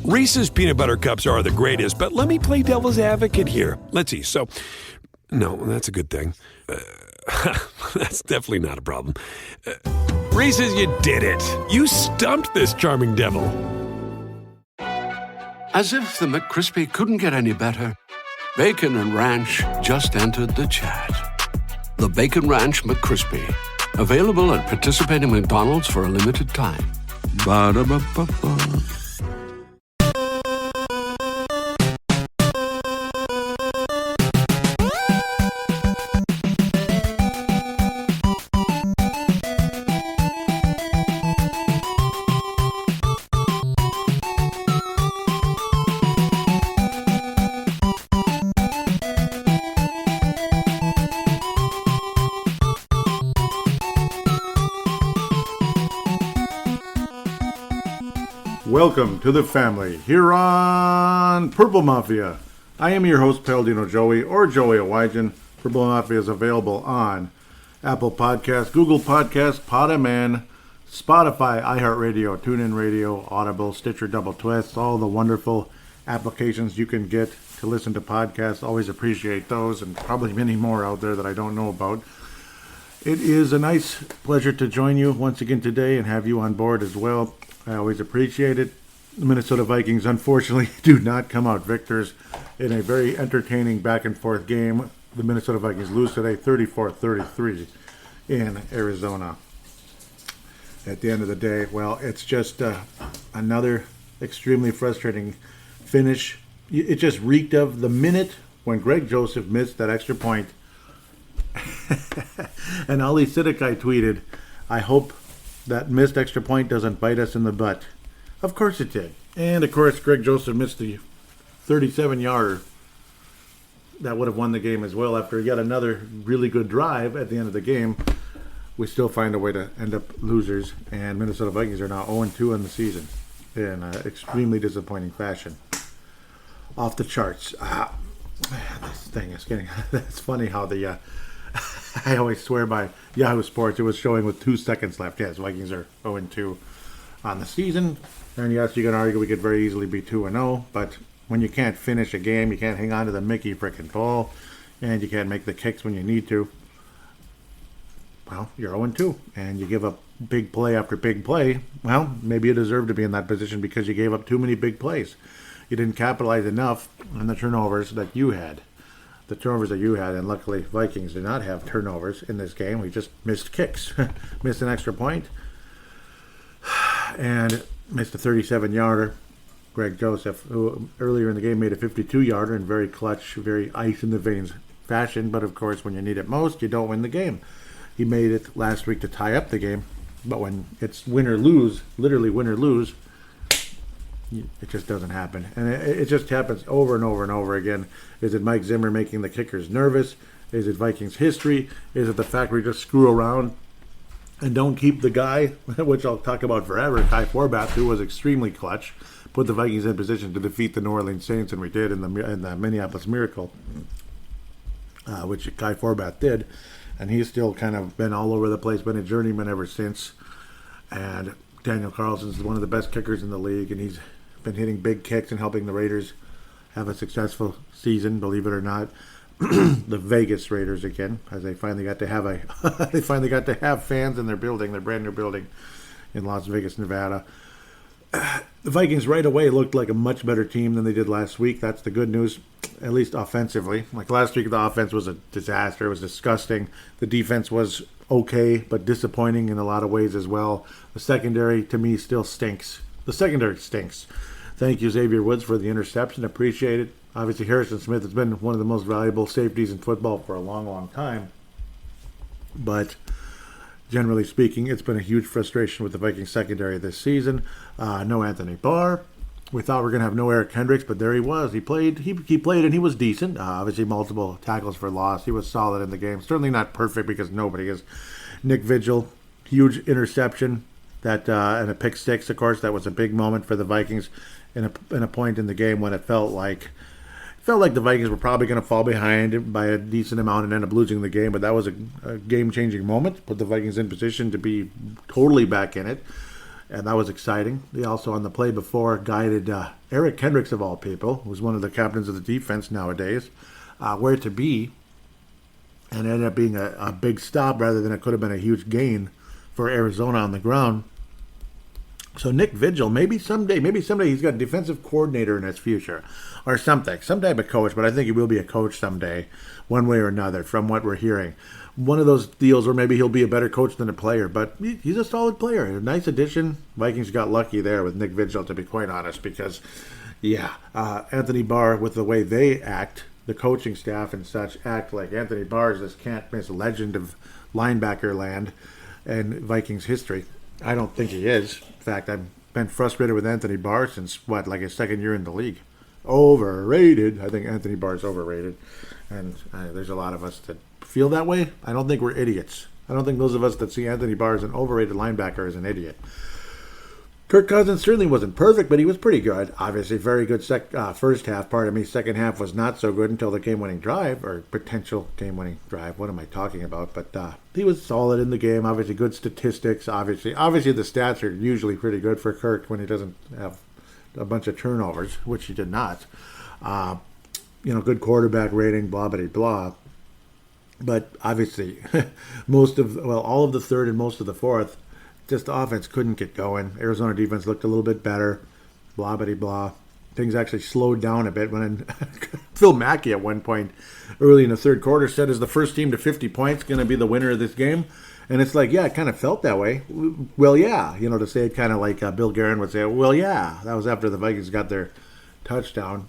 Reese's peanut butter cups are the greatest, but let me play devil's advocate here. Let's see. So, no, that's a good thing. That's definitely not a problem. Reese's, you did it. You stumped this charming devil. As if the McCrispy couldn't get any better, Bacon and Ranch just entered the chat. The Bacon Ranch McCrispy, available at participating McDonald's for a limited time. Ba-da-ba-ba-ba. Welcome to the family here on Purple Mafia. I am your host, Paladino Joey, or Joey Owygen. Purple Mafia is available on Apple Podcasts, Google Podcasts, Podaman, Spotify, iHeartRadio, TuneIn Radio, Audible, Stitcher, Double Twist, all the wonderful applications you can get to listen to podcasts. Always appreciate those, and probably many more out there that I don't know about. It is a nice pleasure to join you once again today and have you on board as well. I always appreciate it. The Minnesota Vikings, unfortunately, do not come out victors in a very entertaining back-and-forth game. The Minnesota Vikings lose today 34-33 in Arizona. At the end of the day, well, it's just another extremely frustrating finish. It just reeked of the minute when Greg Joseph missed that extra point. And Ali Sidikai tweeted, "I hope that missed extra point doesn't bite us in the butt." Of course it did. And of course, Greg Joseph missed the 37-yarder that would have won the game as well. After yet another really good drive at the end of the game, we still find a way to end up losers. And Minnesota Vikings are now 0-2 in the season in extremely disappointing fashion. Off the charts. This thing is getting... It's funny how the... I always swear by Yahoo Sports. It was showing with 2 seconds left. Yes, Vikings are 0-2 on the season. And yes, you can argue we could very easily be 2-0. But when you can't finish a game, you can't hang on to the Mickey frickin' ball, and you can't make the kicks when you need to, well, you're 0-2. And you give up big play after big play. Well, maybe you deserve to be in that position because you gave up too many big plays. You didn't capitalize enough on the turnovers that you had. And luckily Vikings did not have turnovers in this game. We just missed kicks, missed an extra point, and missed a 37-yarder. Greg Joseph, who earlier in the game made a 52-yarder in very clutch, very ice-in-the-veins fashion, but of course when you need it most, you don't win the game. He made it last week to tie up the game, but when it's win or lose, literally win or lose, it just doesn't happen. And it just happens over and over and over again. Is it Mike Zimmer making the kickers nervous? Is it Vikings history? Is it the fact we just screw around and don't keep the guy, which I'll talk about forever, Kai Forbath, who was extremely clutch, put the Vikings in position to defeat the New Orleans Saints, and we did in the Minneapolis Miracle, which Kai Forbath did. And he's still kind of been all over the place, been a journeyman ever since. And Daniel Carlson's one of the best kickers in the league, and he's been hitting big kicks and helping the Raiders have a successful season, believe it or not. The Vegas Raiders again, as they finally got to have fans in their building, their brand new building in Las Vegas, Nevada. The Vikings right away looked like a much better team than they did last week. That's the good news, at least offensively. Like last week, the offense was a disaster. It was disgusting. The defense was okay, but disappointing in a lot of ways as well. The secondary, to me, still stinks. The secondary stinks. Thank you, Xavier Woods, for the interception. Appreciate it. Obviously, Harrison Smith has been one of the most valuable safeties in football for a long, long time. But generally speaking, it's been a huge frustration with the Vikings secondary this season. No Anthony Barr. We thought we were going to have no Eric Hendricks, but there he was. He played and he was decent. Obviously, multiple tackles for loss. He was solid in the game. Certainly not perfect because nobody is. Nick Vigil, huge interception. That and a pick six, of course, that was a big moment for the Vikings in a point in the game when it felt like the Vikings were probably going to fall behind by a decent amount and end up losing the game. But that was a game-changing moment. Put the Vikings in position to be totally back in it. and that was exciting. He also, on the play before, guided Eric Kendricks, of all people, who's one of the captains of the defense nowadays, where to be, and ended up being a big stop rather than it could have been a huge gain for Arizona on the ground. So Nick Vigil, maybe someday he's got a defensive coordinator in his future or something, some type of coach, but I think he will be a coach someday, one way or another, from what we're hearing. One of those deals where maybe he'll be a better coach than a player, but he's a solid player. A nice addition. Vikings got lucky there with Nick Vigil, to be quite honest, because, Anthony Barr, with the way they act, the coaching staff and such act like Anthony Barr is this can't-miss legend of linebacker land and Vikings history. I don't think he is. In fact, I've been frustrated with Anthony Barr since, his second year in the league. Overrated. I think Anthony Barr's overrated. And there's a lot of us that feel that way. I don't think we're idiots. I don't think those of us that see Anthony Barr as an overrated linebacker is an idiot. Kirk Cousins certainly wasn't perfect, but he was pretty good. Obviously, very good first half. Second half was not so good until the game-winning drive, or potential game-winning drive. What am I talking about? But he was solid in the game. Obviously, good statistics. Obviously, the stats are usually pretty good for Kirk when he doesn't have a bunch of turnovers, which he did not. Good quarterback rating, blah, blah, blah. But obviously, all of the third and most of the fourth, just the offense couldn't get going. Arizona defense looked a little bit better. Blah, blah, blah. Things actually slowed down a bit when Phil Mackey at one point early in the third quarter said, is the first team to 50 points going to be the winner of this game? And it's like, yeah, it kind of felt that way. Well, yeah. To say it kind of like Bill Guerin would say, well, yeah. That was after the Vikings got their touchdown.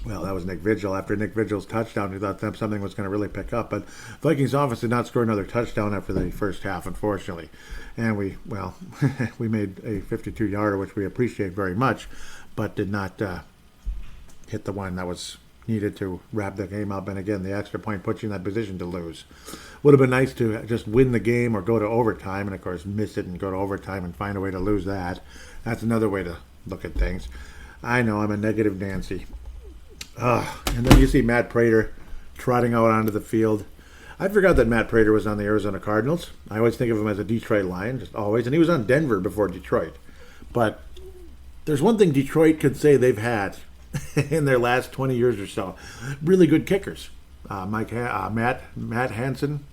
Well, that was Nick Vigil. After Nick Vigil's touchdown, he thought that something was going to really pick up. But Vikings offense did not score another touchdown after the first half, unfortunately. And we made a 52-yarder, which we appreciate very much, but did not hit the one that was needed to wrap the game up. And again, the extra point puts you in that position to lose. Would have been nice to just win the game or go to overtime, and of course miss it and go to overtime and find a way to lose that. That's another way to look at things. I know, I'm a negative Nancy. And then you see Matt Prater trotting out onto the field. I forgot that Matt Prater was on the Arizona Cardinals. I always think of him as a Detroit Lion, just always. And he was on Denver before Detroit. But there's one thing Detroit could say they've had in their last 20 years or so. Really good kickers. Matt Hansen.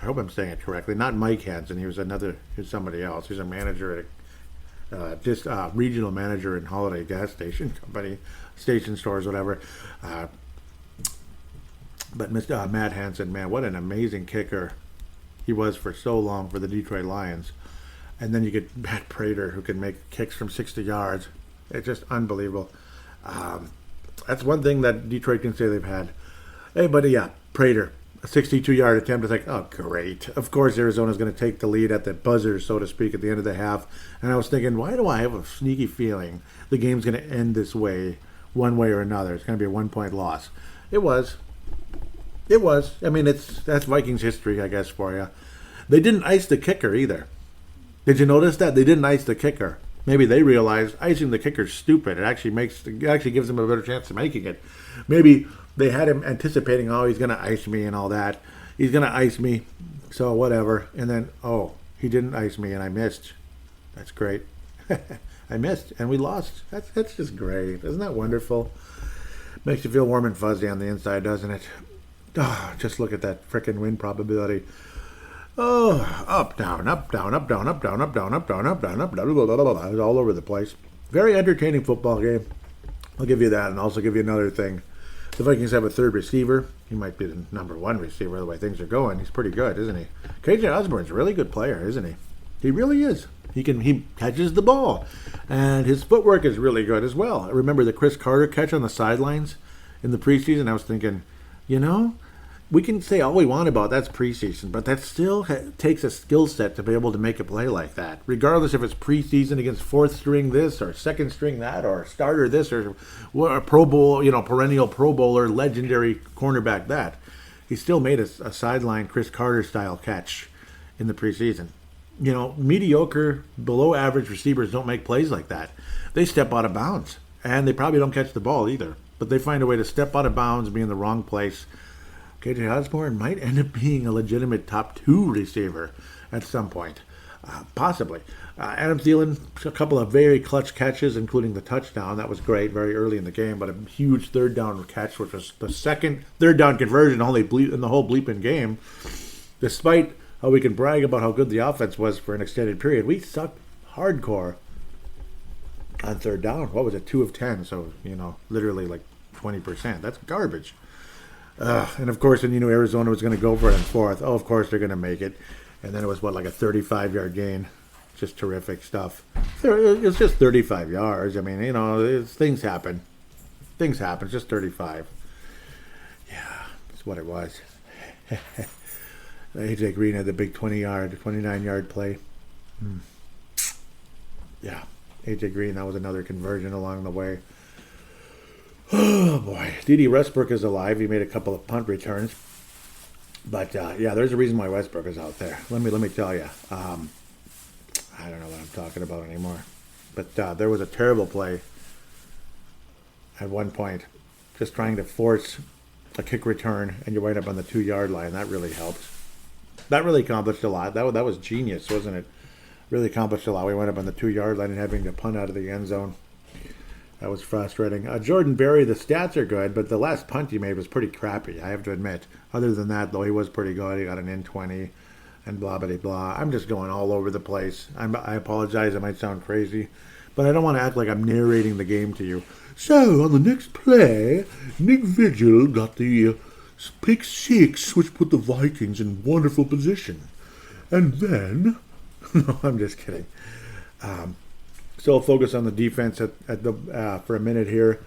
I hope I'm saying it correctly. Not Mike Hansen. He was somebody else. He's a manager at regional manager in Holiday Gas Station Company, station stores, whatever. But Mr. Matt Hansen, man, what an amazing kicker he was for so long for the Detroit Lions. And then you get Matt Prater, who can make kicks from 60 yards. It's just unbelievable. That's one thing that Detroit can say they've had. Hey, but yeah, Prater, a 62-yard attempt. It's like, oh, great. Of course, Arizona's going to take the lead at the buzzer, so to speak, at the end of the half. And I was thinking, why do I have a sneaky feeling the game's going to end this way, one way or another? It's going to be a one-point loss. It was. I mean, that's Vikings history, I guess, for you. They didn't ice the kicker either. Did you notice that? They didn't ice the kicker. Maybe they realized icing the kicker's stupid. It actually gives them a better chance of making it. Maybe they had him anticipating, oh, he's going to ice me and all that. He's going to ice me, so whatever. And then, oh, he didn't ice me and I missed. That's great. I missed and we lost. That's just great. Isn't that wonderful? Makes you feel warm and fuzzy on the inside, doesn't it? Oh, just look at that frickin' win probability. Oh, up, down, up, down, up, down, up, down, up, down, up, down, up, down, up, down, blah, blah, blah, blah. It's all over the place. Very entertaining football game. I'll give you that, and also give you another thing. The Vikings have a third receiver. He might be the number one receiver the way things are going. He's pretty good, isn't he? KJ Osborne's a really good player, isn't he? He really is. He catches the ball, and his footwork is really good as well. I remember the Chris Carter catch on the sidelines in the preseason. I was thinking, we can say all we want about that's preseason, but that still takes a skill set to be able to make a play like that, regardless if it's preseason against fourth string this or second string that or starter this or a Pro Bowl, perennial Pro Bowler, legendary cornerback that. He still made a sideline Chris Carter style catch in the preseason. Mediocre, below average receivers don't make plays like that. They step out of bounds, and they probably don't catch the ball either, but they find a way to step out of bounds and be in the wrong place. KJ Osborne might end up being a legitimate top 2 receiver at some point. Possibly. Adam Thielen, a couple of very clutch catches, including the touchdown. That was great very early in the game, but a huge third down catch, which was the second third down conversion in the whole bleeping game. Despite how we can brag about how good the offense was for an extended period, we sucked hardcore on third down. What was it, 2 of 10? So, literally like 20%. That's garbage. And of course, and Arizona was going to go for it in fourth. Oh, of course they're going to make it. And then it was, like a 35-yard gain. Just terrific stuff. It's just 35 yards. I mean, things happen. Things happen. It's just 35. Yeah, that's what it was. AJ Green had the big 29-yard play. Yeah, AJ Green, that was another conversion along the way. Oh, boy. D.D. Westbrook is alive. He made a couple of punt returns. But, there's a reason why Westbrook is out there. Let me tell you. I don't know what I'm talking about anymore. But there was a terrible play at one point. Just trying to force a kick return, and you wind up on the 2-yard line. That really helped. That really accomplished a lot. That was genius, wasn't it? Really accomplished a lot. We went up on the 2-yard line and having to punt out of the end zone. That was frustrating. Jordan Berry, the stats are good, but the last punt he made was pretty crappy, I have to admit. Other than that, though, he was pretty good. He got an N20 and blah, blah, blah. I'm just going all over the place. I apologize. I might sound crazy, but I don't want to act like I'm narrating the game to you. So, on the next play, Nick Vigil got the pick 6, which put the Vikings in wonderful position. And then... No, I'm just kidding. So I'll focus on the defense for a minute here.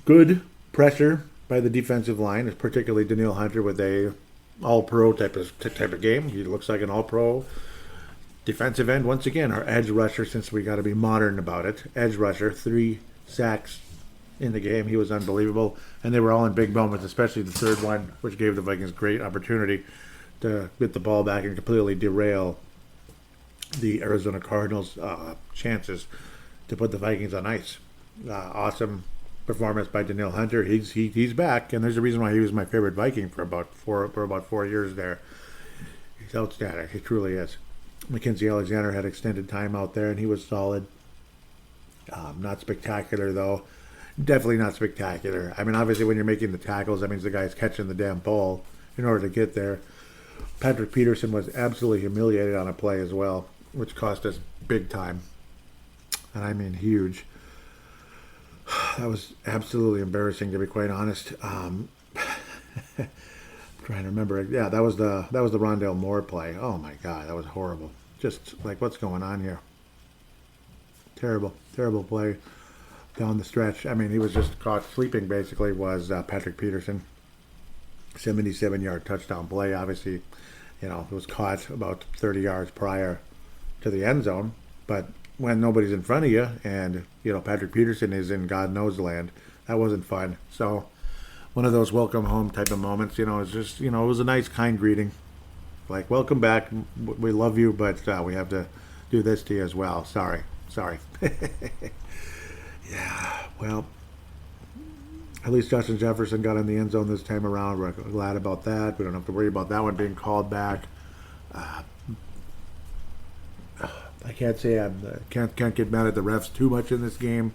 Good pressure by the defensive line, particularly Danielle Hunter with a all-pro type of game. He looks like an all-pro defensive end. Once again, our edge rusher, since we got to be modern about it. Edge rusher, 3 sacks in the game. He was unbelievable. And they were all in big moments, especially the third one, which gave the Vikings great opportunity to get the ball back and completely derail the Arizona Cardinals' chances to put the Vikings on ice. Awesome performance by Danielle Hunter. He's back, and there's a reason why he was my favorite Viking for about 4 years there. He's outstanding. He truly is. Mackenzie Alexander had extended time out there, and he was solid. Not spectacular, though. Definitely not spectacular. I mean, obviously, when you're making the tackles, that means the guy's catching the damn ball in order to get there. Patrick Peterson was absolutely humiliated on a play as well, which cost us big time. And I mean huge. That was absolutely embarrassing, to be quite honest. I'm trying to remember. Yeah, that was the Rondale Moore play. Oh my God, that was horrible. Just like, what's going on here? Terrible play down the stretch. I mean, he was just caught sleeping, basically, was Patrick Peterson. 77-yard touchdown play. Obviously, it was caught about 30 yards prior to the end zone. But when nobody's in front of you and, Patrick Peterson is in God knows land, that wasn't fun. So one of those welcome home type of moments, it's just, it was a nice, kind greeting. Like, welcome back. We love you, but we have to do this to you as well. Sorry. Yeah, well, at least Justin Jefferson got in the end zone this time around. We're glad about that. We don't have to worry about that one being called back. I can't say I can't get mad at the refs too much in this game.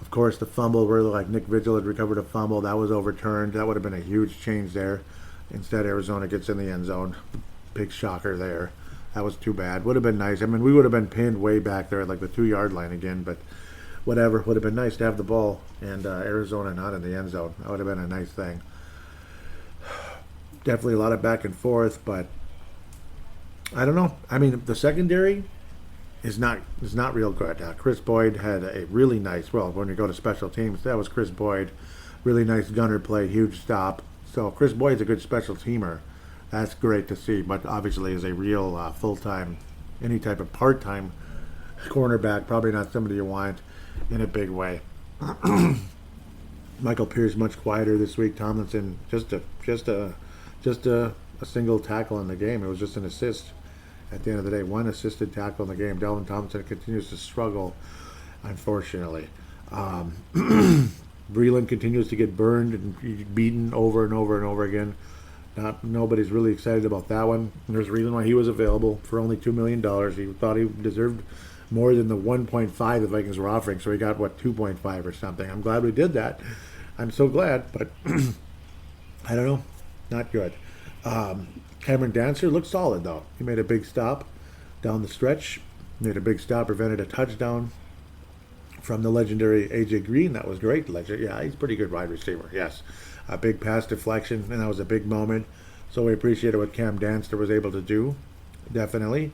Of course, the fumble, really, like Nick Vigil had recovered a fumble. That was overturned. That would have been a huge change there. Instead, Arizona gets in the end zone. Big shocker there. That was too bad. Would have been nice. I mean, we would have been pinned way back there at like the 2-yard line again, but whatever. Would have been nice to have the ball and Arizona not in the end zone. That would have been a nice thing. Definitely a lot of back and forth, but I don't know. I mean, the secondary is not real good. Chris Boyd had a really nice, well, when you go to special teams, that was Chris Boyd. Really nice gunner play, huge stop. So Chris Boyd's a good special teamer. That's great to see, but obviously is a real full-time, any type of part-time cornerback, probably not somebody you want in a big way. Michael Pierce much quieter this week. Tomlinson just a single tackle in the game. It was just an assist at the end of the day. One assisted tackle in the game. Delvin Tomlinson continues to struggle, unfortunately. Breland continues to get burned and beaten over and over and over again. Nobody's really excited about that one. And there's a reason why he was available for only $2 million. He thought he deserved more than the 1.5 the Vikings were offering, so he got, 2.5 or something. I'm glad we did that. I'm so glad, but I don't know. Not good. Cameron Dancer looked solid, though. He made a big stop down the stretch. Made a big stop, prevented a touchdown from the legendary A.J. Green. That was great. Yeah, he's a pretty good wide receiver, yes. A big pass deflection, and that was a big moment. So we appreciated what Cam Dancer was able to do, definitely.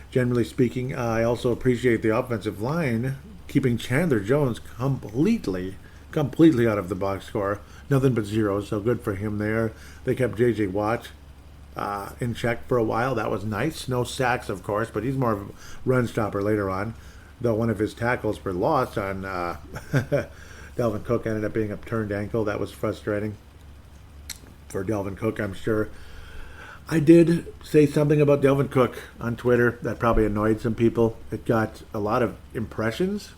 Generally speaking, I also appreciate the offensive line keeping Chandler Jones completely out of the box score. Nothing but zeros, so good for him there. They kept J.J. Watt in check for a while. That was nice. No sacks, of course, but he's more of a run stopper later on. Though one of his tackles for loss on Dalvin Cook ended up being a turned ankle. That was frustrating for Dalvin Cook, I'm sure. I did say something about Dalvin Cook on Twitter that probably annoyed some people. It got a lot of impressions,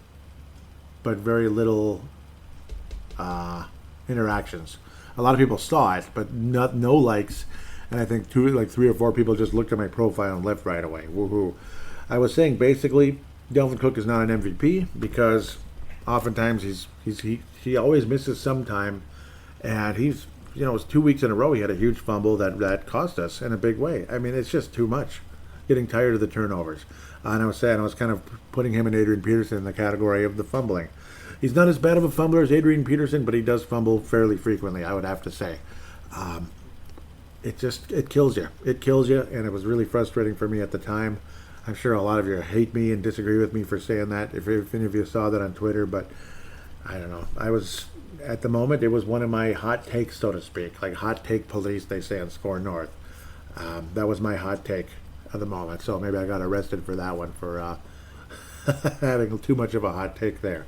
but very little interactions. A lot of people saw it, but no likes. And I think 3 or 4 people just looked at my profile and left right away. Woohoo! I was saying basically, Dalvin Cook is not an MVP because oftentimes he always misses some time, and it was 2 weeks in a row he had a huge fumble that cost us in a big way. I mean, it's just too much. Getting tired of the turnovers. And I was saying I was kind of putting him and Adrian Peterson in the category of the fumbling. He's not as bad of a fumbler as Adrian Peterson, but he does fumble fairly frequently, I would have to say. It kills you. It kills you, and it was really frustrating for me at the time. I'm sure a lot of you hate me and disagree with me for saying that, if any of you saw that on Twitter, but I don't know. At the moment, it was one of my hot takes, so to speak, like hot take police, they say on Score North. That was my hot take at the moment, so maybe I got arrested for that one, for having too much of a hot take there.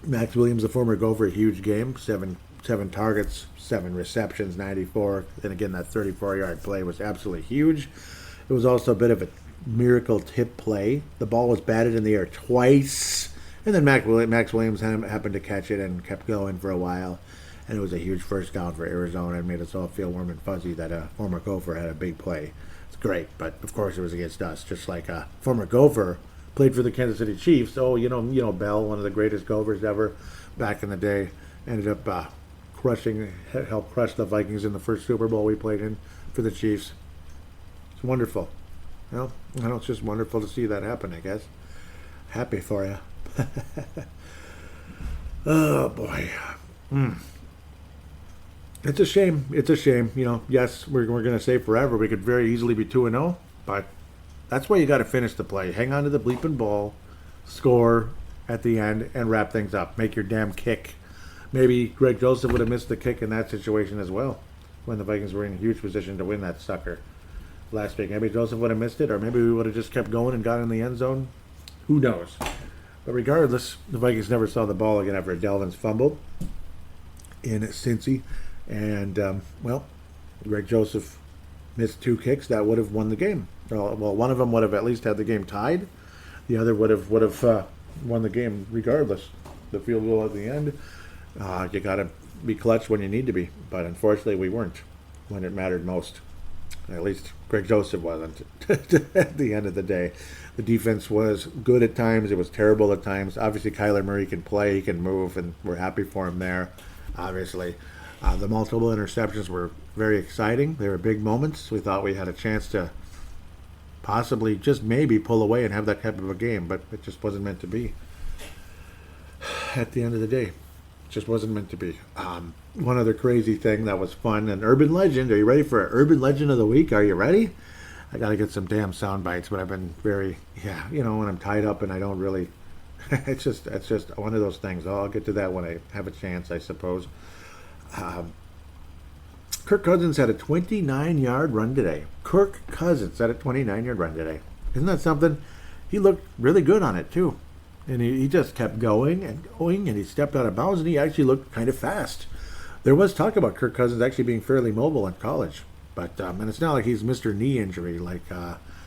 Max Williams, the former Gopher, huge game, seven targets, 7 receptions, 94. And again, that 34-yard play was absolutely huge. It was also a bit of a miracle tip play. The ball was batted in the air twice, and then Max Williams happened to catch it and kept going for a while. And it was a huge first down for Arizona and made us all feel warm and fuzzy that a former Gopher had a big play. It's great, but of course it was against us, just like a former Gopher played for the Kansas City Chiefs. Oh, Bell, one of the greatest Gophers ever back in the day, ended up helped crush the Vikings in the first Super Bowl we played in for the Chiefs. It's wonderful. It's just wonderful to see that happen, I guess. Happy for you. Oh, boy. It's a shame. Yes, we're going to say forever we could very easily be 2-0, but that's why you got to finish the play. Hang on to the bleeping ball, score at the end, and wrap things up. Make your damn kick. Maybe Greg Joseph would have missed the kick in that situation as well, when the Vikings were in a huge position to win that sucker last week. Maybe Joseph would have missed it, or maybe we would have just kept going and got in the end zone. Who knows? But regardless, the Vikings never saw the ball again after Delvin's fumbled in Cincy. And, Greg Joseph missed 2 kicks that would have won the game. Well, one of them would have at least had the game tied. The other would have won the game regardless. The field goal at the end. You got to be clutch when you need to be. But unfortunately, we weren't when it mattered most. At least Greg Joseph wasn't at the end of the day. The defense was good at times. It was terrible at times. Obviously, Kyler Murray can play. He can move, and we're happy for him there, obviously. The multiple interceptions were very exciting. They were big moments. We thought we had a chance to possibly just maybe pull away and have that type of a game, but it just wasn't meant to be. At the end of the day, it just wasn't meant to be. One other crazy thing that was fun, an urban legend. Are you ready for an urban legend of the week? Are you ready? I got to get some damn sound bites, but I've been when I'm tied up and I don't really, it's just one of those things. I'll get to that when I have a chance, I suppose. Kirk Cousins had a 29-yard run today. Kirk Cousins had a 29-yard run today. Isn't that something? He looked really good on it, too. And he just kept going, and he stepped out of bounds, and he actually looked kind of fast. There was talk about Kirk Cousins actually being fairly mobile in college. But and it's not like he's Mr. Knee Injury like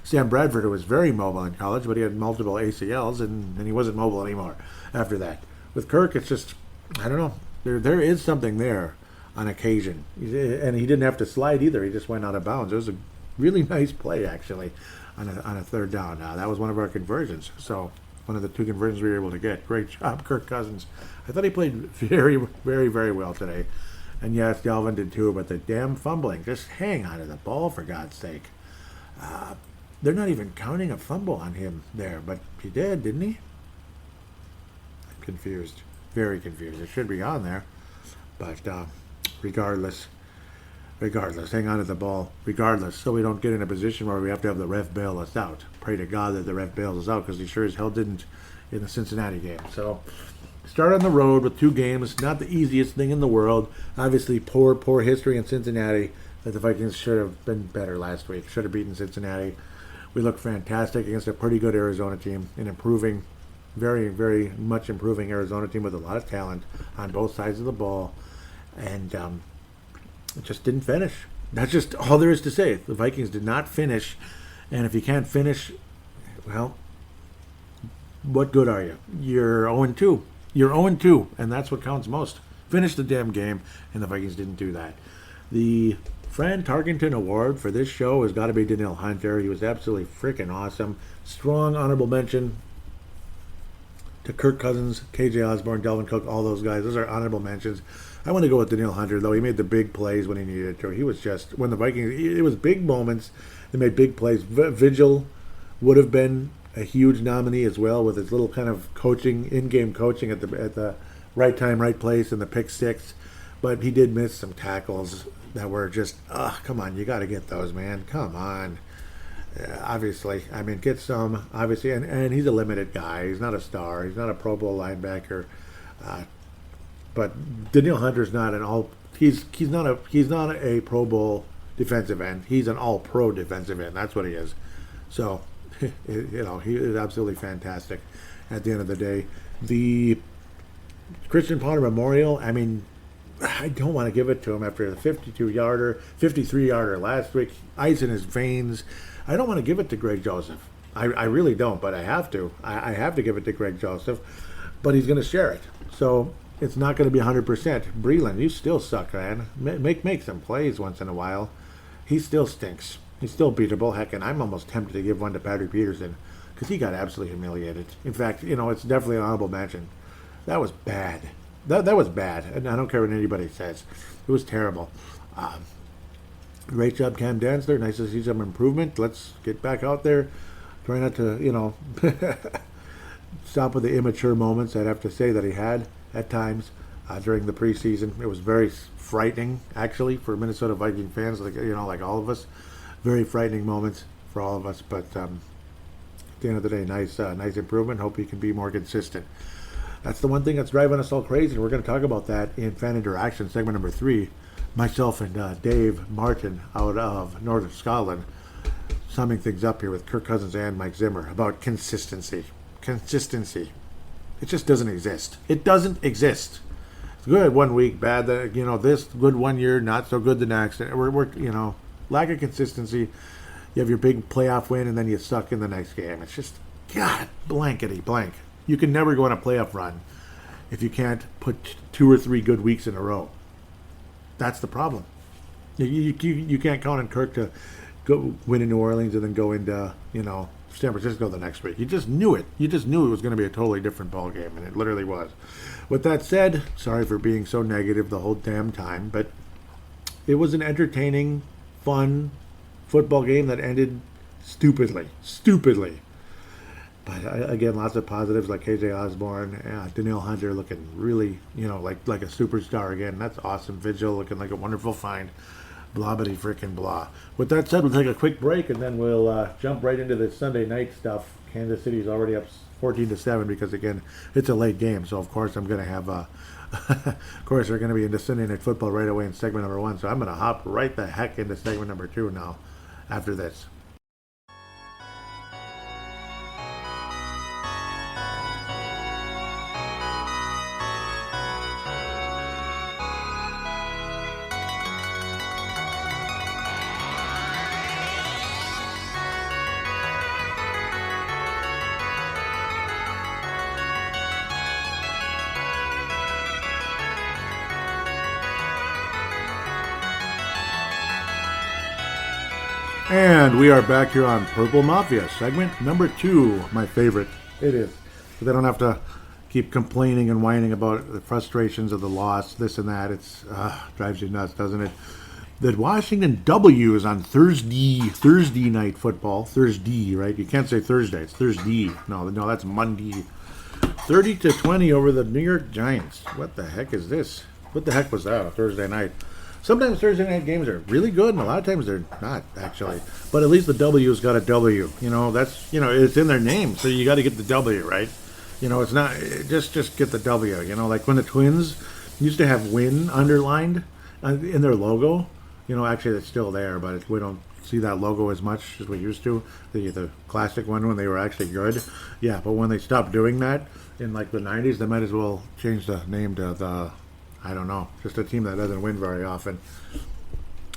Sam Bradford, who was very mobile in college, but he had multiple ACLs, and he wasn't mobile anymore after that. With Kirk, it's just, I don't know. There is something there. on occasion. And he didn't have to slide either. He just went out of bounds. It was a really nice play, actually, on a third down. That was one of our conversions. So one of the 2 conversions we were able to get. Great job, Kirk Cousins. I thought he played very, very, very well today. And yes, Dalvin did too, but the damn fumbling. Just hang on to the ball, for God's sake. They're not even counting a fumble on him there, but he did, didn't he? I'm confused. Very confused. It should be on there. But regardless, hang on to the ball, regardless, so we don't get in a position where we have to have the ref bail us out. Pray to God that the ref bails us out, because he sure as hell didn't in the Cincinnati game. So, start on the road with 2 games, not the easiest thing in the world. Obviously, poor history in Cincinnati, that the Vikings should have been better last week. Should have beaten Cincinnati. We looked fantastic against a pretty good Arizona team, an improving, very, very much improving Arizona team with a lot of talent on both sides of the ball. And it just didn't finish. That's just all there is to say. The Vikings did not finish. And if you can't finish, well, what good are you? You're 0-2. You're 0-2, and that's what counts most. Finish the damn game, and the Vikings didn't do that. The Fran Tarkenton Award for this show has got to be Danielle Hunter. He was absolutely freaking awesome. Strong honorable mention to Kirk Cousins, KJ Osborne, Delvin Cook, all those guys. Those are honorable mentions. I want to go with Danielle Hunter, though. He made the big plays when he needed to. He was just, when the Vikings, it was big moments. They made big plays. Vigil would have been a huge nominee as well, with his little kind of coaching, in-game coaching at the right time, right place, and the pick 6. But he did miss some tackles that were just, come on, you got to get those, man. Come on. Obviously, I mean, get some, obviously, and he's a limited guy. He's not a star. He's not a Pro Bowl linebacker. But Danielle Hunter's not an all. He's not a Pro Bowl defensive end. He's an All Pro defensive end. That's what he is. So, he is absolutely fantastic. At the end of the day, the Christian Ponder Memorial. I mean, I don't want to give it to him after the 52-yarder, 53-yarder last week. Ice in his veins. I don't want to give it to Greg Joseph. I really don't, but I have to. I have to give it to Greg Joseph, but he's going to share it. So it's not going to be 100%. Breland, you still suck, man. Make some plays once in a while. He still stinks. He's still beatable. Heck, and I'm almost tempted to give one to Patrick Peterson, because he got absolutely humiliated. In fact, it's definitely an honorable mention. That was bad. That was bad, and I don't care what anybody says. It was terrible. Great job, Cam Dantzler. Nice to see some improvement. Let's get back out there. Try not to, stop with the immature moments, I'd have to say, that he had at times during the preseason. It was very frightening, actually, for Minnesota Viking fans, like all of us. Very frightening moments for all of us. But at the end of the day, nice improvement. Hope he can be more consistent. That's the one thing that's driving us all crazy, and we're going to talk about that in Fan Interaction, segment number 3. Myself and Dave Martin out of Northern Scotland, summing things up here with Kirk Cousins and Mike Zimmer about consistency. Consistency. It just doesn't exist. It doesn't exist. It's good one week, bad this, good one year, not so good the next. We're lack of consistency. You have your big playoff win, and then you suck in the next game. It's just, God, blankety blank. You can never go on a playoff run if you can't put 2 or 3 good weeks in a row. That's the problem. You can't count on Kirk to go win in New Orleans and then go into, San Francisco the next week. You just knew it. You just knew it was going to be a totally different ball game, and it literally was. With that said, sorry for being so negative the whole damn time, but it was an entertaining, fun football game that ended stupidly. But again, lots of positives like KJ Osborne, Danielle Hunter looking really, like a superstar again. That's awesome. Vigil looking like a wonderful find. Blobbity frickin' blah. With that said, we'll take a quick break, and then we'll jump right into the Sunday night stuff. Kansas City's already up 14-7 because, again, it's a late game. So, of course, I'm going to have of course, we're going to be into Sunday Night Football right away in segment number 1. So I'm going to hop right the heck into segment number 2 now after this. And we are back here on Purple Mafia, segment number 2. My favorite. It is. Because I don't have to keep complaining and whining about the frustrations of the loss, this and that. It's drives you nuts, doesn't it? The Washington W is on Thursday night football. Thursday, right? You can't say Thursday. It's Thursday. No, that's Monday. 30-20 over the New York Giants. What the heck is this? What the heck was that on Thursday night? Sometimes Thursday night games are really good, and a lot of times they're not, actually. But at least the W's got a W. It's in their name, so you got to get the W, right? It's not just get the W. Like when the Twins used to have win underlined in their logo. Actually it's still there, but we don't see that logo as much as we used to. The classic one when they were actually good. Yeah, but when they stopped doing that in like the 90s, they might as well change the name to the, I don't know, just a team that doesn't win very often.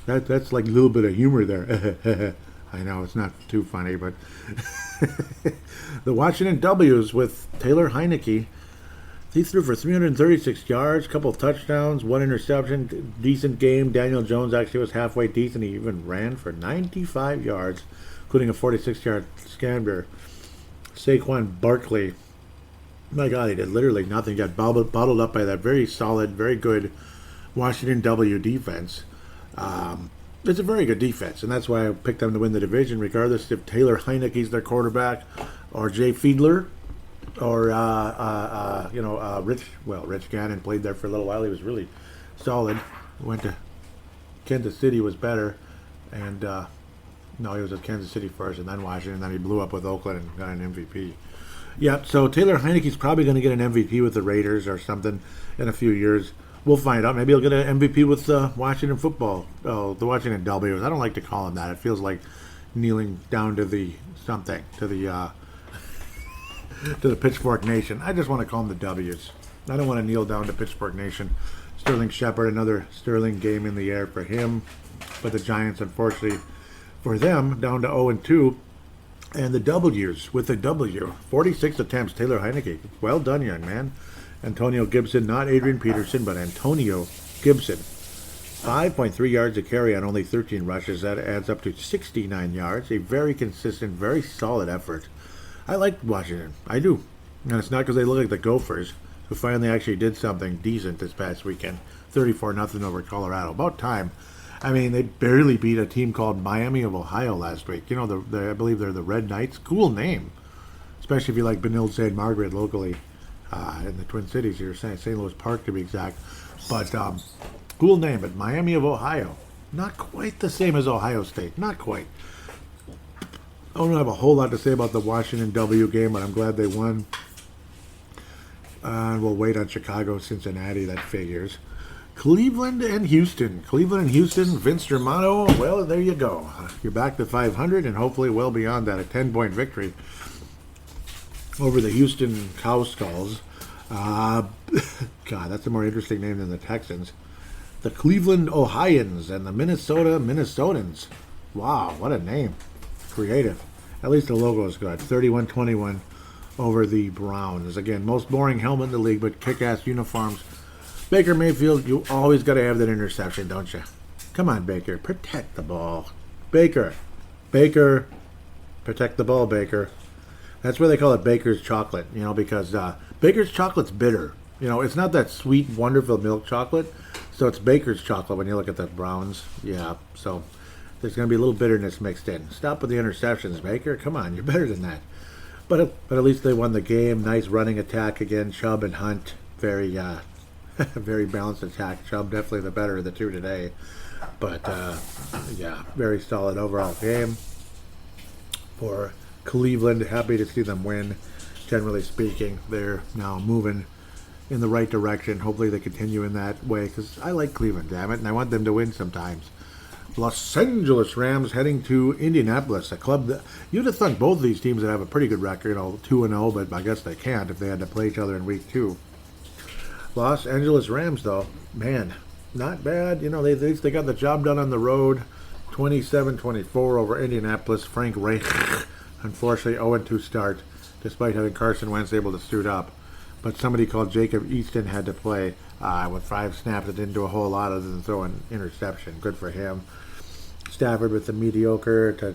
That's like a little bit of humor there. I know, it's not too funny, but the Washington W's with Taylor Heineke. He threw for 336 yards, couple of touchdowns, 1 interception, decent game. Daniel Jones actually was halfway decent. He even ran for 95 yards, including a 46-yard scamper. Saquon Barkley, my God, he did literally nothing. He got bottled up by that very solid, very good Washington W defense. It's a very good defense, and that's why I picked them to win the division, regardless if Taylor Heineke's their quarterback or Jay Fiedler. Or Rich Gannon played there for a little while. He was really solid. Went to Kansas City, was better, and he was at Kansas City first, and then Washington. And then he blew up with Oakland and got an MVP. Yeah, so Taylor Heineke's probably going to get an MVP with the Raiders or something in a few years. We'll find out. Maybe he'll get an MVP with Washington football. Oh, the Washington W's. I don't like to call him that. It feels like kneeling down to the something to the Pitchfork Nation. I just want to call them the W's. I don't want to kneel down to Pitchfork Nation. Sterling Shepard, another sterling game in the air for him. But the Giants, unfortunately, for them, down to 0-2. And the W's with the W. 46 attempts, Taylor Heineke. Well done, young man. Antonio Gibson, not Adrian Peterson, but Antonio Gibson. 5.3 yards a carry on only 13 rushes. That adds up to 69 yards. A very consistent, very solid effort. I like Washington. I do. And it's not because they look like the Gophers, who finally actually did something decent this past weekend. 34-0 over Colorado. About time. I mean, they barely beat a team called Miami of Ohio last week. I believe they're the Red Knights. Cool name. Especially if you like Benilde St. Margaret locally in the Twin Cities here, St. Louis Park to be exact. But cool name, but Miami of Ohio. Not quite the same as Ohio State. Not quite. I don't have a whole lot to say about the Washington W game, but I'm glad they won. And we'll wait on Chicago, Cincinnati, that figures. Cleveland and Houston. Vince Germano, well, there you go. You're back to 500 and hopefully well beyond that. A 10-point victory over the Houston Cowskulls. God, that's a more interesting name than the Texans. The Cleveland Ohioans and the Minnesota Minnesotans. Wow, what a name. Creative. At least the logo is good. 31-21 over the Browns. Again, most boring helmet in the league, but kick-ass uniforms. Baker Mayfield, you always got to have that interception, don't you? Come on, Baker. Protect the ball. Baker. Protect the ball, Baker. That's why they call it Baker's chocolate, because Baker's chocolate's bitter. It's not that sweet, wonderful milk chocolate. So it's Baker's chocolate when you look at the Browns. Yeah, so there's going to be a little bitterness mixed in. Stop with the interceptions, Baker. Come on, you're better than that. But at least they won the game. Nice running attack again. Chubb and Hunt, very very balanced attack. Chubb definitely the better of the two today. But very solid overall game for Cleveland. Happy to see them win. Generally speaking, they're now moving in the right direction. Hopefully they continue in that way because I like Cleveland, damn it, and I want them to win sometimes. Los Angeles Rams heading to Indianapolis, a club that you'd have thought both of these teams would have a pretty good record, 2-0, but I guess they can't if they had to play each other in week 2. Los Angeles Rams, though, man, not bad. They got the job done on the road. 27-24 over Indianapolis. Frank Reich, unfortunately, 0-2 start, despite having Carson Wentz able to suit up. But somebody called Jacob Easton had to play with 5 snaps. It didn't do a whole lot other than throw an interception. Good for him. Stafford with the mediocre to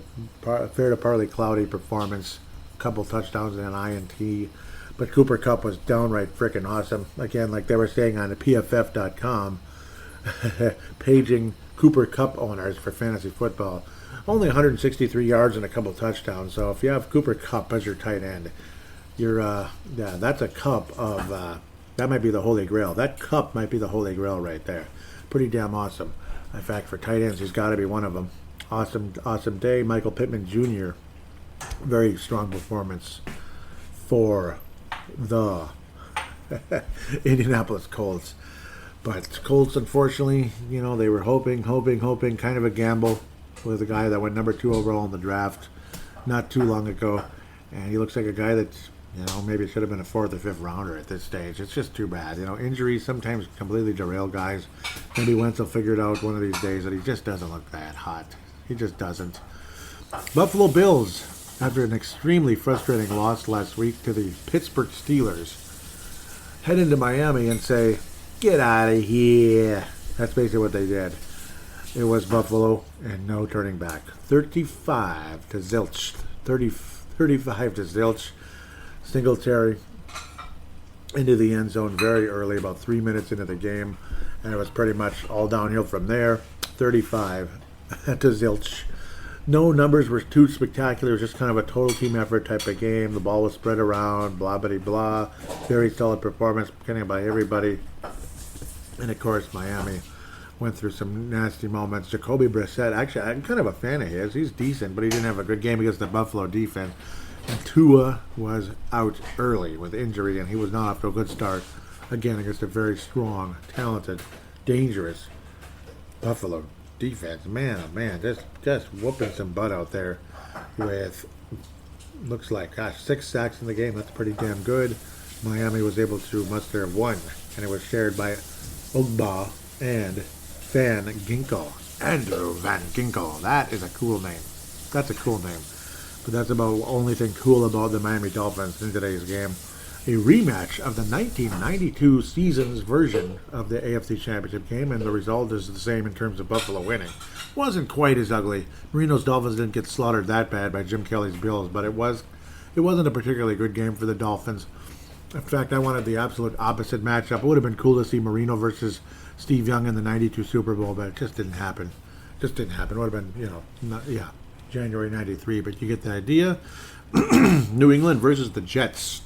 fair to partly cloudy performance. A couple touchdowns and an INT. But Cooper Kupp was downright freaking awesome. Again, like they were saying on the PFF.com, paging Cooper Kupp owners for fantasy football. Only 163 yards and a couple touchdowns. So if you have Cooper Kupp as your tight end, that's a cup of, that might be the Holy Grail. That cup might be the Holy Grail right there. Pretty damn awesome. In fact, for tight ends, he's got to be one of them. Awesome day. Michael Pittman Jr., very strong performance for the Indianapolis Colts. But Colts, unfortunately, they were hoping, kind of a gamble with a guy that went number 2 overall in the draft not too long ago. And he looks like a guy that's, maybe it should have been a 4th or 5th rounder at this stage. It's just too bad. Injuries sometimes completely derail guys. Maybe Wentz will figure it out one of these days that he just doesn't look that hot. He just doesn't. Buffalo Bills, after an extremely frustrating loss last week to the Pittsburgh Steelers, head into Miami and say, "Get out of here." That's basically what they did. It was Buffalo and no turning back. 35 to zilch. 35 to zilch. Singletary into the end zone very early, about 3 minutes into the game, and it was pretty much all downhill from there. 35 to zilch. No numbers were too spectacular. It was just kind of a total team effort type of game. The ball was spread around, blah, blah, blah. Very solid performance, getting by everybody. And, of course, Miami went through some nasty moments. Jacoby Brissett, actually, I'm kind of a fan of his. He's decent, but he didn't have a good game against the Buffalo defense. And Tua was out early with injury, and he was not off to a good start, again, against a very strong, talented, dangerous Buffalo defense. Man, oh man, just whooping some butt out there with, looks like, 6 sacks in the game. That's pretty damn good. Miami was able to muster 1, and it was shared by Ogba and Van Ginkel. Andrew Van Ginkel. That is a cool name. That's a cool name. But that's about the only thing cool about the Miami Dolphins in today's game. A rematch of the 1992 season's version of the AFC Championship game, and the result is the same in terms of Buffalo winning. Wasn't quite as ugly. Marino's Dolphins didn't get slaughtered that bad by Jim Kelly's Bills, but it wasn't a particularly good game for the Dolphins. In fact, I wanted the absolute opposite matchup. It would have been cool to see Marino versus Steve Young in the 92 Super Bowl, but it just didn't happen. It would have been, January 93, but you get the idea. New England versus the Jets.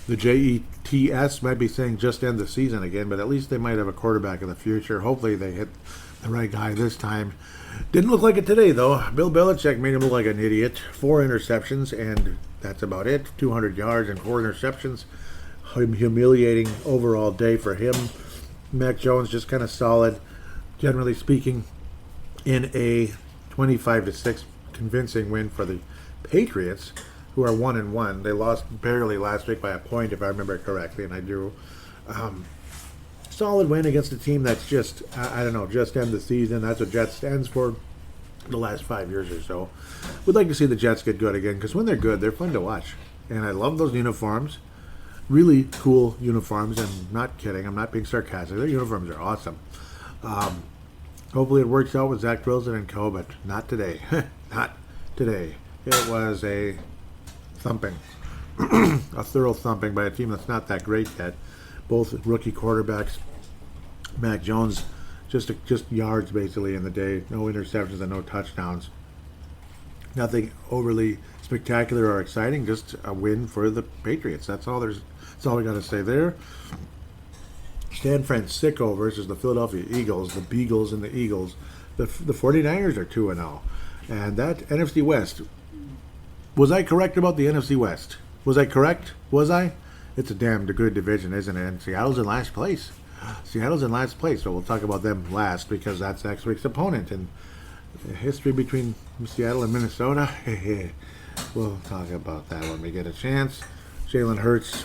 The Jets might be saying just end the season again, but at least they might have a quarterback in the future. Hopefully they hit the right guy this time. Didn't look like it today, though. Bill Belichick made him look like an idiot. 4 interceptions, and that's about it. 200 yards and 4 interceptions. Humiliating overall day for him. Mac Jones just kind of solid, generally speaking, in a 25-6 convincing win for the Patriots, who are 1-1. They lost barely last week by a point, if I remember correctly, and I do. Solid win against a team that's just, just end the season. That's what Jets stands for the last 5 years or so. We'd like to see the Jets get good again, because when they're good, they're fun to watch. And I love those uniforms. Really cool uniforms, and not kidding. I'm not being sarcastic. Their uniforms are awesome. Hopefully it works out with Zach Wilson and co, but not today. Not today. It was a thumping. A thorough thumping by a team that's not that great yet. Both rookie quarterbacks. Mac Jones, just yards basically in the day. No interceptions and no touchdowns. Nothing overly spectacular or exciting. Just a win for the Patriots. That's all we got to say there. San Francisco versus the Philadelphia Eagles, the Beagles and the Eagles. The 49ers are 2-0. And that NFC West, was I correct about the NFC West? Was I correct? Was I? It's a damn good division, isn't it? And Seattle's in last place. So we'll talk about them last because that's next week's opponent. And the history between Seattle and Minnesota, we'll talk about that when we get a chance. Jalen Hurts,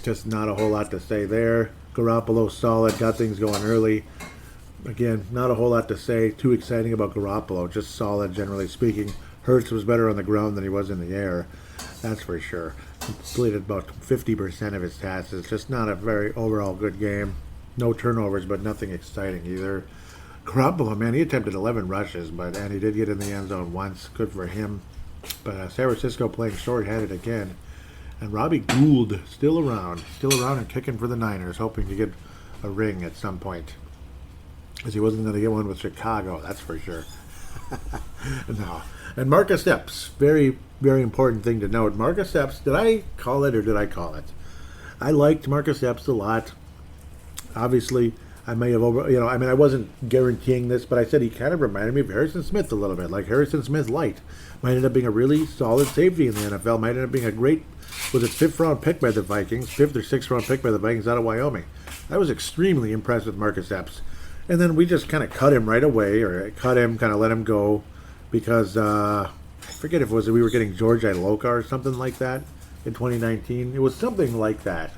just not a whole lot to say there. Garoppolo solid, got things going early. Again, not a whole lot to say. Too exciting about Garoppolo, just solid generally speaking. Hurts was better on the ground than he was in the air, that's for sure. Completed about 50% of his tasks. It's just not a very overall good game. No turnovers, but nothing exciting either. Garoppolo, man, he attempted 11 rushes, and he did get in the end zone once. Good for him. But San Francisco playing short-handed again. And Robbie Gould still around and kicking for the Niners, hoping to get a ring at some point. Because he wasn't going to get one with Chicago, that's for sure. No. And Marcus Epps, very, very important thing to note. Marcus Epps, did I call it or did I call it? I liked Marcus Epps a lot. Obviously, I may have I wasn't guaranteeing this, but I said he kind of reminded me of Harrison Smith a little bit, like Harrison Smith light. Might end up being a really solid safety in the NFL. Might end up being a great, was it 5th round pick by the Vikings? 5th or 6th round pick by the Vikings out of Wyoming. I was extremely impressed with Marcus Epps. And then we just kind of cut him right away, or cut him, kind of let him go, because I forget if it was we were getting George Iloka or something like that in 2019. It was something like that.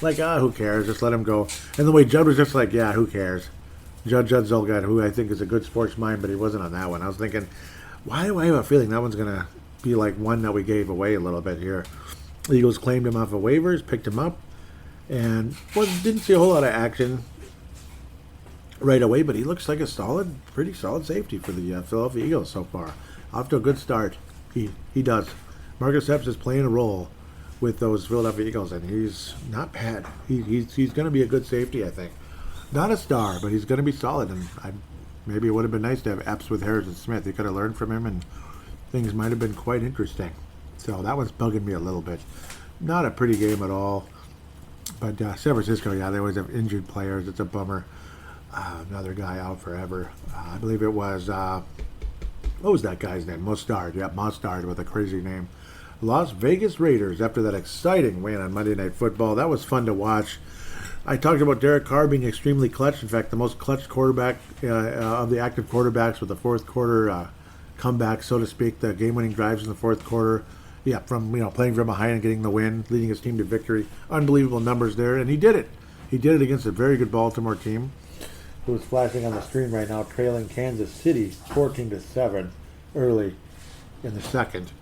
Like, who cares? Just let him go. And the way Judd was just like, yeah, who cares? Judd Zulgad, who I think is a good sports mind, but he wasn't on that one. I was thinking, why do I have a feeling that one's going to be like one that we gave away a little bit here? The Eagles claimed him off of waivers, picked him up, and didn't see a whole lot of action right away, but he looks like a pretty solid safety for the Philadelphia Eagles so far. Off to a good start. He does. Marcus Epps is playing a role with those Philadelphia Eagles, and he's not bad. He's going to be a good safety, I think. Not a star, but he's going to be solid, and maybe it would have been nice to have Epps with Harrison Smith. You could have learned from him, and things might have been quite interesting. So that one's bugging me a little bit. Not a pretty game at all. But San Francisco, yeah, they always have injured players. It's a bummer. Another guy out forever. I believe it was, what was that guy's name? Mostard. Yeah, Mostard with a crazy name. Las Vegas Raiders after that exciting win on Monday Night Football. That was fun to watch. I talked about Derek Carr being extremely clutch. In fact, the most clutch quarterback of the active quarterbacks with the fourth quarter comeback, so to speak, the game-winning drives in the fourth quarter. Yeah, from playing from behind and getting the win, leading his team to victory. Unbelievable numbers there, and he did it. He did it against a very good Baltimore team, who is flashing on the screen right now, trailing Kansas City 14-7 early in the second.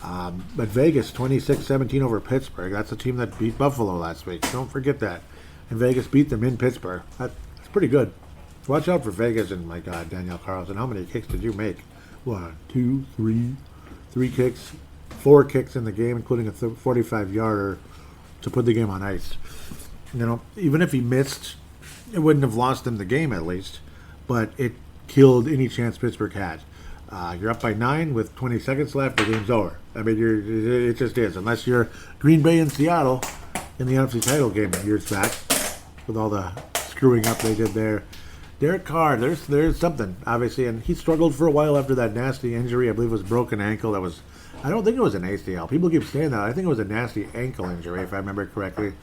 But Vegas 26-17 over Pittsburgh. That's the team that beat Buffalo last week. Don't forget that. And Vegas beat them in Pittsburgh. That's pretty good. Watch out for Vegas. And my God, Danielle Carlson, how many kicks did you make? 1, 2, 3. 3 kicks. 4 kicks in the game, including a 45-yarder to put the game on ice. Even if he missed, it wouldn't have lost them the game at least. But it killed any chance Pittsburgh had. You're up by 9 with 20 seconds left. The game's over. I mean, it just is. Unless you're Green Bay and Seattle in the NFC title game years back, with all the screwing up they did there. Derek Carr, there's something obviously, and he struggled for a while after that nasty injury. I believe it was broken ankle. I don't think it was an ACL. People keep saying that. I think it was a nasty ankle injury, if I remember correctly.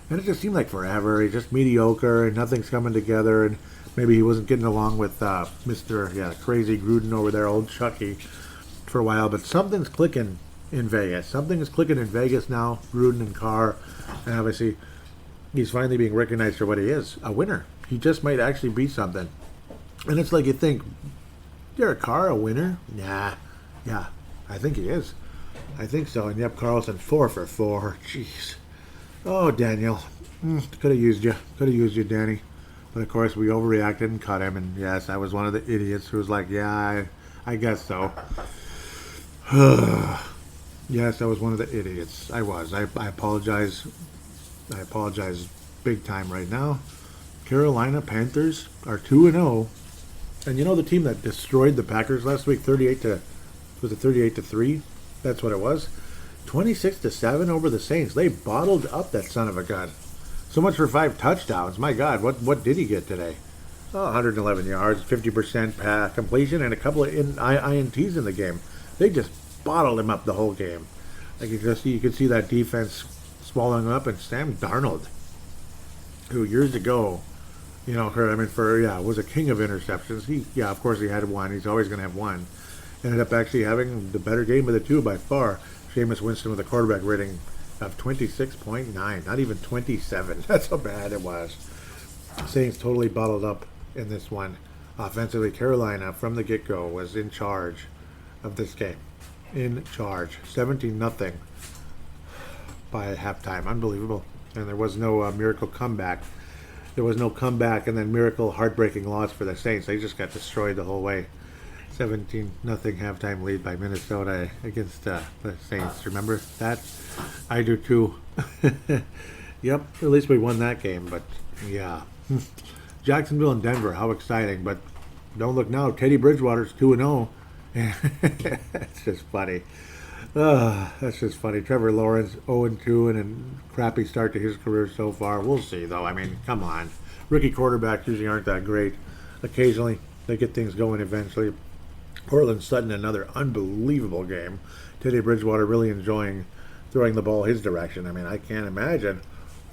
And it just seemed like forever. He's just mediocre, and nothing's coming together. And maybe he wasn't getting along with Mr. Crazy Gruden over there, old Chucky, for a while. But something's clicking in Vegas. Something is clicking in Vegas now, Gruden and Carr. And obviously, he's finally being recognized for what he is, a winner. He just might actually be something. And it's like you think, Derek Carr, a winner? Nah. Yeah, I think he is. I think so. And yep, Carlson, 4 for 4. Jeez. Oh, Daniel. Could have used you. Could have used you, Danny. But of course, we overreacted and cut him. And yes, I was one of the idiots who was like, yeah, I guess so. Yes, I was one of the idiots. I was. I apologize. I apologize big time right now. Carolina Panthers are 2-0. And you know the team that destroyed the Packers last week, 38-3? That's what it was. 26-7 over the Saints. They bottled up that son of a gun. So much for 5 touchdowns. My God, what did he get today? 111 yards, 50% completion, and a couple of INTs in the game. They just bottled him up the whole game. Like you could see that defense swallowing him up. And Sam Darnold, who years ago, was a king of interceptions. Of course he had one. He's always going to have one. Ended up actually having the better game of the two by far. Jameis Winston with a quarterback rating of 26.9, not even 27. That's how bad it was. Saints totally bottled up in this one. Offensively, Carolina from the get-go was in charge of this game. In charge. 17-0 by halftime. Unbelievable. And there was no miracle comeback. there was no comeback, and then miracle heartbreaking loss for the Saints. They just got destroyed the whole way. 17-0 halftime lead by Minnesota against the Saints. Remember that? I do too. Yep, at least we won that game, but yeah. Jacksonville and Denver, how exciting, but don't look now. Teddy Bridgewater's 2-0. That's just funny. That's just funny. Trevor Lawrence 0-2 and a crappy start to his career so far. We'll see, though. I mean, come on. Rookie quarterbacks usually aren't that great. Occasionally, they get things going eventually. Portland Sutton, another unbelievable game. Teddy Bridgewater really enjoying throwing the ball his direction. I mean, I can't imagine.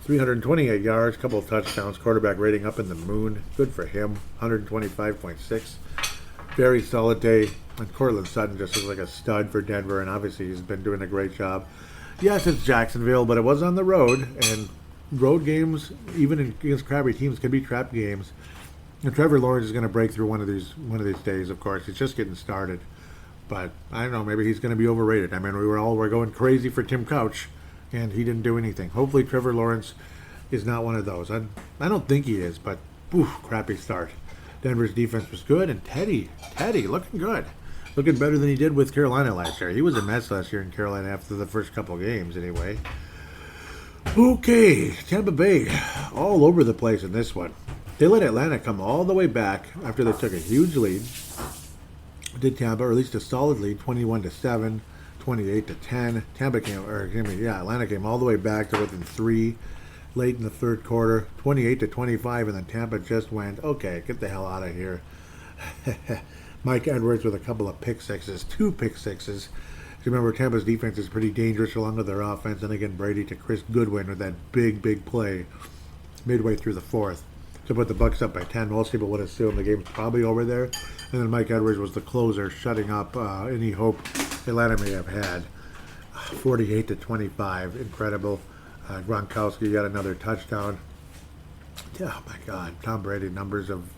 328 yards, couple of touchdowns, quarterback rating up in the moon. Good for him. 125.6. Very solid day. And Cortland Sutton just looks like a stud for Denver, and obviously he's been doing a great job. Yes, it's Jacksonville, but it was on the road, and road games, even against crappy teams, can be trap games. And Trevor Lawrence is going to break through one of these days. Of course, he's just getting started, but I don't know. Maybe he's going to be overrated. I mean, we're going crazy for Tim Couch, and he didn't do anything. Hopefully, Trevor Lawrence is not one of those. I don't think he is, but crappy start. Denver's defense was good, and Teddy looking good. Looking better than he did with Carolina last year. He was a mess last year in Carolina after the first couple of games, anyway. Okay, Tampa Bay, all over the place in this one. They let Atlanta come all the way back after they took a huge lead. Did Tampa, or at least a solid lead, 21-7, 28-10. Atlanta came all the way back to within 3 late in the third quarter, 28-25, and then Tampa just went, okay, get the hell out of here. Mike Edwards with a couple of pick sixes, 2 pick sixes. Remember, Tampa's defense is pretty dangerous along with their offense. And again, Brady to Chris Goodwin with that big play midway through the fourth to put the Bucs up by 10. Most people would assume the game's probably over there. And then Mike Edwards was the closer, shutting up any hope Atlanta may have had. 48-25, incredible. Gronkowski got another touchdown. Oh my God, Tom Brady numbers of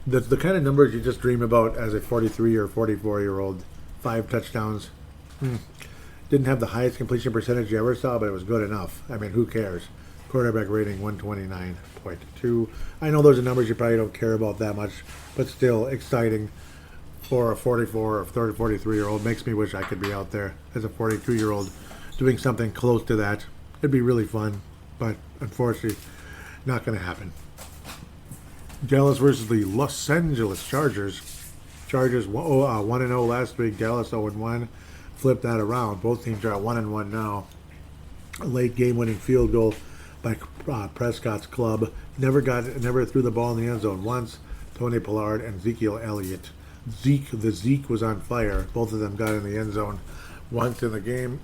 the kind of numbers you just dream about as a 43 or 44-year-old. 5 touchdowns. Didn't have the highest completion percentage you ever saw, but it was good enough. I mean, who cares? Quarterback rating 129.2. I know those are numbers you probably don't care about that much, but still exciting for a 44 or 43-year-old. Makes me wish I could be out there as a 42-year-old doing something close to that. It'd be really fun, but unfortunately, not going to happen. Dallas versus the Los Angeles Chargers. Chargers 1-0 last week. Dallas 0-1. Flip that around. Both teams are at 1-1 now. A late game-winning field goal by Prescott's club. Never threw the ball in the end zone once. Tony Pollard and Ezekiel Elliott. Zeke was on fire. Both of them got in the end zone once in the game.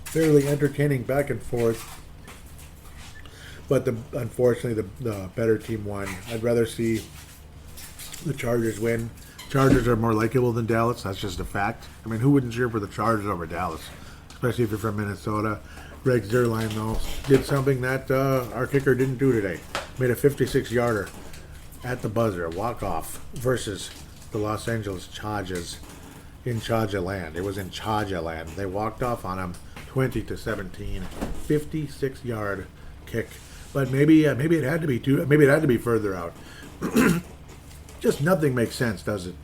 Fairly entertaining back and forth. But unfortunately, the better team won. I'd rather see the Chargers win. Chargers are more likable than Dallas. That's just a fact. I mean, who wouldn't cheer for the Chargers over Dallas? Especially if you're from Minnesota. Greg Zuerlein, though, did something that our kicker didn't do today. Made a 56-yarder at the buzzer, walk-off, versus the Los Angeles Chargers in Charger land. It was in Charger land. They walked off on him 20-17. 56-yard kick. But maybe it had to be maybe it had to be further out. Just nothing makes sense, does it?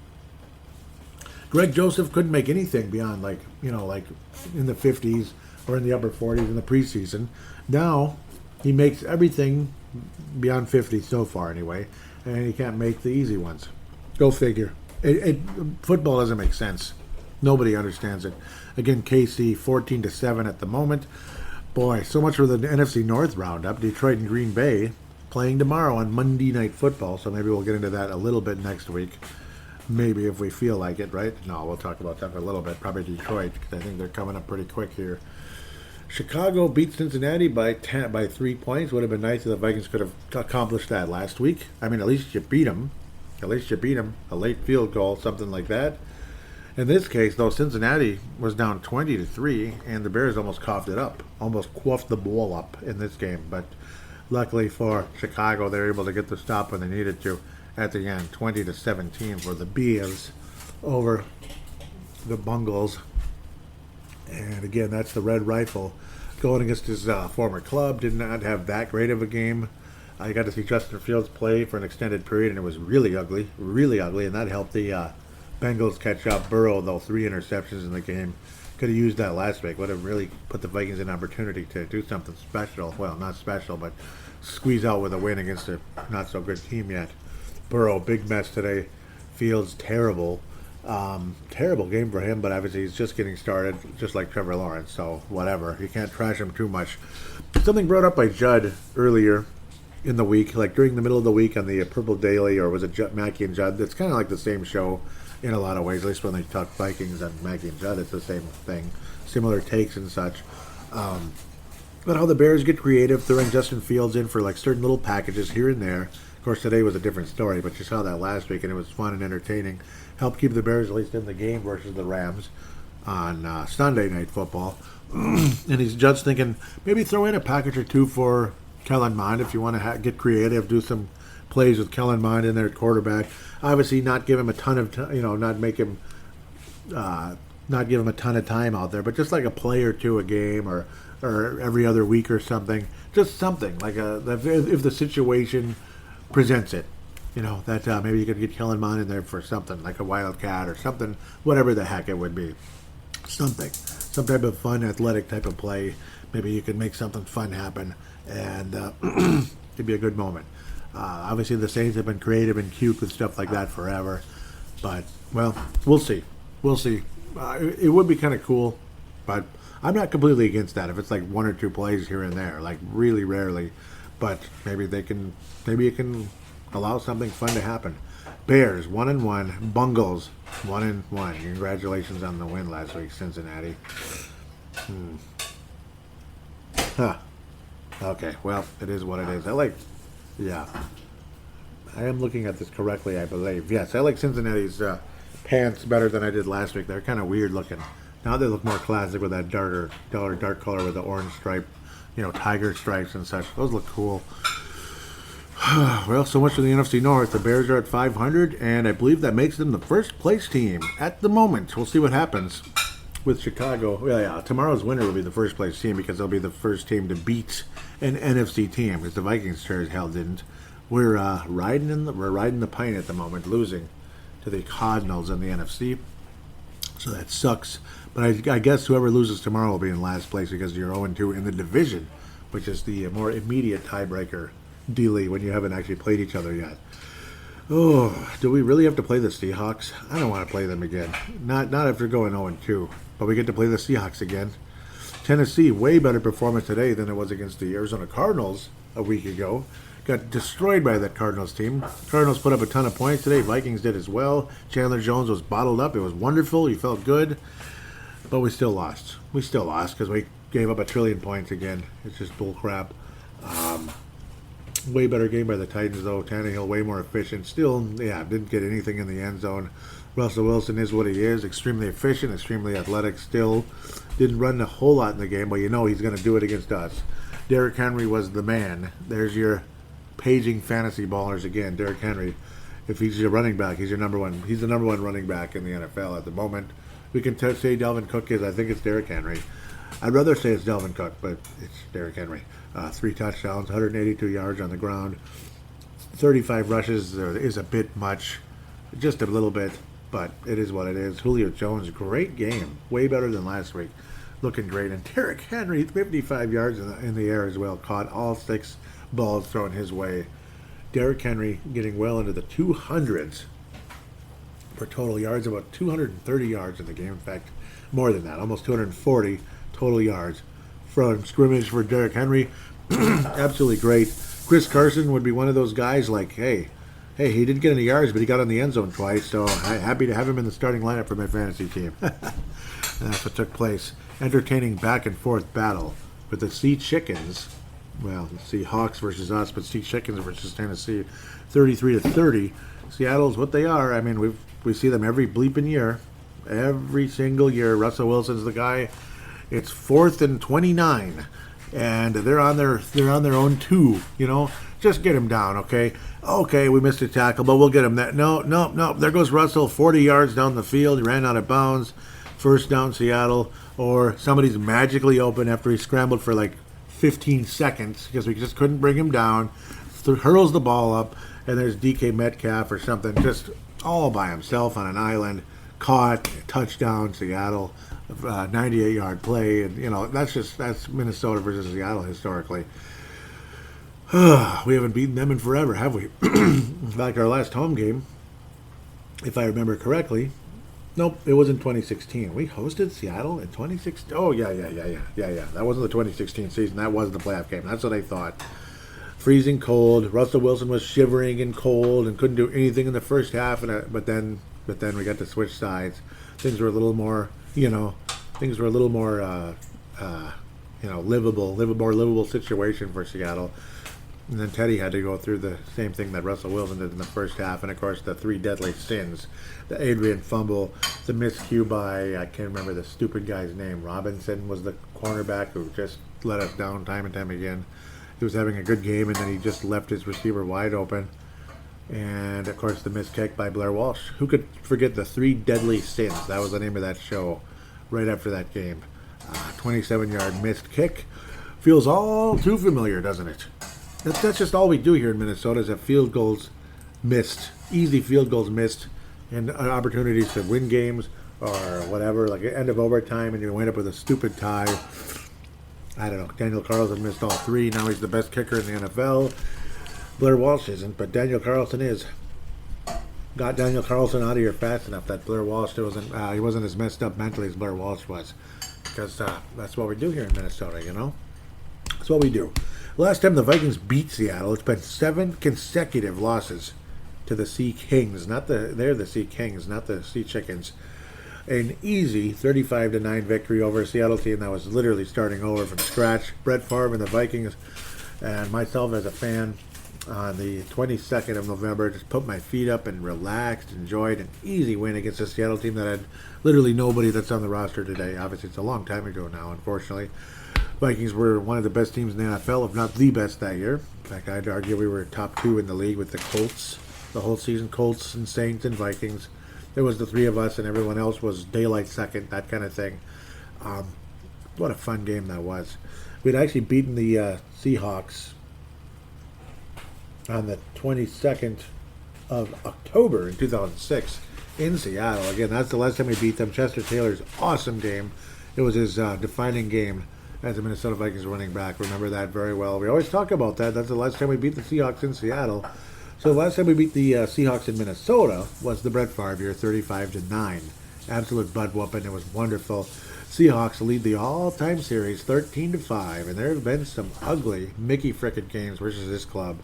Greg Joseph couldn't make anything beyond like in the 50s or in the upper 40s in the preseason. Now he makes everything beyond 50 so far anyway, and he can't make the easy ones. Go figure. Football doesn't make sense. Nobody understands it. Again, KC 14-7 at the moment. Boy, so much for the NFC North roundup. Detroit and Green Bay playing tomorrow on Monday Night Football, so maybe we'll get into that a little bit next week. Maybe if we feel like it, right? No, we'll talk about that in a little bit. Probably Detroit, because I think they're coming up pretty quick here. Chicago beat Cincinnati by 3 points. Would have been nice if the Vikings could have accomplished that last week. I mean, at least you beat them. A late field goal, something like that. In this case, though, Cincinnati was down 20-3, and the Bears almost coughed it up, almost quaffed the ball up in this game. But luckily for Chicago, they were able to get the stop when they needed to at the end, 20-17 for the Bears over the Bungles. And again, that's the Red Rifle going against his former club. Did not have that great of a game I got to see Justin Fields play for an extended period, and it was really ugly, and that helped the Bengals catch up. Burrow, though, 3 interceptions in the game. Could have used that last week. Would have really put the Vikings in an opportunity to do something special. Well, not special, but squeeze out with a win against a not-so-good team yet. Burrow, big mess today. Fields, terrible. Terrible game for him, but obviously he's just getting started, just like Trevor Lawrence, so whatever. You can't trash him too much. Something brought up by Judd earlier in the week, like during the middle of the week on the Purple Daily, or was it Mackie and Judd? It's kind of like the same show in a lot of ways, at least when they talk Vikings and Mackie and Judd, it's the same thing. Similar takes and such. But how the Bears get creative, throwing Justin Fields in for like certain little packages here and there. Of course, today was a different story, but you saw that last week, and it was fun and entertaining. Helped keep the Bears at least in the game versus the Rams on Sunday Night Football. And he's just thinking, maybe throw in a package or two for Kellen Mond if you want to get creative, do some plays with Kellen Mond in there at quarterback. Obviously, not give him a ton of not give him a ton of time out there, but just like a play or two a game, or every other week or something. Just something like if the situation presents it, that maybe you could get Kellen Mond in there for something like a wildcat or something, whatever the heck it would be. Some type of fun, athletic type of play. Maybe you could make something fun happen, and it'd be a good moment. Obviously, the Saints have been creative and cute with stuff like that forever. But, well, we'll see. It would be kind of cool, but I'm not completely against that if it's like 1 or 2 plays here and there, like really rarely. But maybe it can allow something fun to happen. Bears 1-1, Bungles 1-1. Congratulations on the win last week, Cincinnati. Okay, well, it is what it is. I am looking at this correctly, I believe. Yes, I like Cincinnati's pants better than I did last week. They're kind of weird looking. Now they look more classic with that dark color with the orange stripe, tiger stripes and such. Those look cool. Well, so much for the NFC North. The Bears are at 500, and I believe that makes them the first place team at the moment. We'll see what happens with Chicago. Well, yeah, tomorrow's winner will be the first place team because they'll be the first team to beat an NFC team, because the Vikings sure as hell didn't. We're riding the pine at the moment, losing to the Cardinals in the NFC. So that sucks. But I guess whoever loses tomorrow will be in last place because you're 0-2 in the division, which is the more immediate tiebreaker dealy when you haven't actually played each other yet. Oh, do we really have to play the Seahawks? I don't want to play them again. Not after going 0-2. But we get to play the Seahawks again. Tennessee, way better performance today than it was against the Arizona Cardinals a week ago. Got destroyed by that Cardinals team. Cardinals put up a ton of points today. Vikings did as well. Chandler Jones was bottled up. It was wonderful. He felt good. But we still lost. Because we gave up 1 trillion points again. It's just bull crap. Way better game by the Titans, though. Tannehill way more efficient. Still, didn't get anything in the end zone. Russell Wilson is what he is. Extremely efficient, extremely athletic still. Didn't run a whole lot in the game, but he's going to do it against us. Derrick Henry was the man. There's your paging fantasy ballers again. Derrick Henry, if he's your running back, he's your number one. He's the number one running back in the NFL at the moment. We can say Dalvin Cook is. I think it's Derrick Henry. I'd rather say it's Dalvin Cook, but it's Derrick Henry. 3 touchdowns, 182 yards on the ground. 35 rushes is a bit much. Just a little bit, but it is what it is. Julio Jones, great game. Way better than last week. Looking great. And Derrick Henry, 55 yards in the air as well. Caught all 6 balls thrown his way. Derrick Henry getting well into the 200s for total yards. About 230 yards in the game. In fact, more than that. Almost 240 total yards from scrimmage for Derrick Henry. Absolutely great. Chris Carson would be one of those guys like, hey, he didn't get any yards, but he got on the end zone twice, so I'm happy to have him in the starting lineup for my fantasy team. And that's what took place. Entertaining back and forth battle with the Sea Chickens. Well, Sea Hawks versus us, but Sea Chickens versus Tennessee, 33-30. Seattle's what they are. I mean, we see them every bleeping year. Every single year. Russell Wilson's the guy. It's 4th and 29. And they're on their own 2, Just get him down, okay? Okay, we missed a tackle, but we'll get him that. No. There goes Russell, 40 yards down the field. He ran out of bounds. First down, Seattle. Or somebody's magically open after he scrambled for like 15 seconds because we just couldn't bring him down. hurls the ball up, and there's DK Metcalf or something, just all by himself on an island, caught, touchdown, Seattle, 98-yard play, and that's Minnesota versus Seattle historically. We haven't beaten them in forever, have we? In fact, our last home game, if I remember correctly, nope, it was in 2016. We hosted Seattle in 2016. Oh, yeah. That wasn't the 2016 season. That was the playoff game. That's what I thought. Freezing cold. Russell Wilson was shivering and cold and couldn't do anything in the first half. But then we got to switch sides. Things were a little more, livable situation for Seattle. And then Teddy had to go through the same thing that Russell Wilson did in the first half. And, of course, the three deadly sins. The Adrian fumble, the miscue by, I can't remember the stupid guy's name. Robinson was the cornerback who just let us down time and time again. He was having a good game, and then he just left his receiver wide open. And, of course, the missed kick by Blair Walsh. Who could forget the three deadly sins? That was the name of that show right after that game. 27-yard missed kick. Feels all too familiar, doesn't it? That's just all we do here in Minnesota is have field goals missed, easy field goals missed, and opportunities to win games or whatever, like end of overtime, and you wind up with a stupid tie. I don't know. Daniel Carlson missed all three. Now he's the best kicker in the NFL. Blair Walsh isn't, but Daniel Carlson is. Got Daniel Carlson out of here fast enough that Blair Walsh he wasn't as messed up mentally as Blair Walsh was, because that's what we do here in Minnesota. That's what we do. Last time the Vikings beat Seattle, it's been 7 consecutive losses to the Sea Kings. They're the Sea Kings, not the Sea Chickens. An easy 35-9 victory over a Seattle team that was literally starting over from scratch. Brett Favre and the Vikings, and myself as a fan, on the 22nd of November, just put my feet up and relaxed, enjoyed an easy win against a Seattle team that had literally nobody that's on the roster today. Obviously, it's a long time ago now, unfortunately. Vikings were one of the best teams in the NFL, if not the best that year. In fact, I'd argue we were top 2 in the league with the Colts. The whole season, Colts and Saints and Vikings. There was the 3 of us, and everyone else was daylight second, that kind of thing. What a fun game that was. We'd actually beaten the Seahawks on the 22nd of October in 2006 in Seattle. Again, that's the last time we beat them. Chester Taylor's awesome game. It was his defining game as the Minnesota Vikings running back. Remember that very well. We always talk about that. That's the last time we beat the Seahawks in Seattle. So the last time we beat the Seahawks in Minnesota was the Brett Favre year, 35-9. Absolute butt whooping. It was wonderful. Seahawks lead the all-time series 13-5, and there have been some ugly Mickey frickin' games versus this club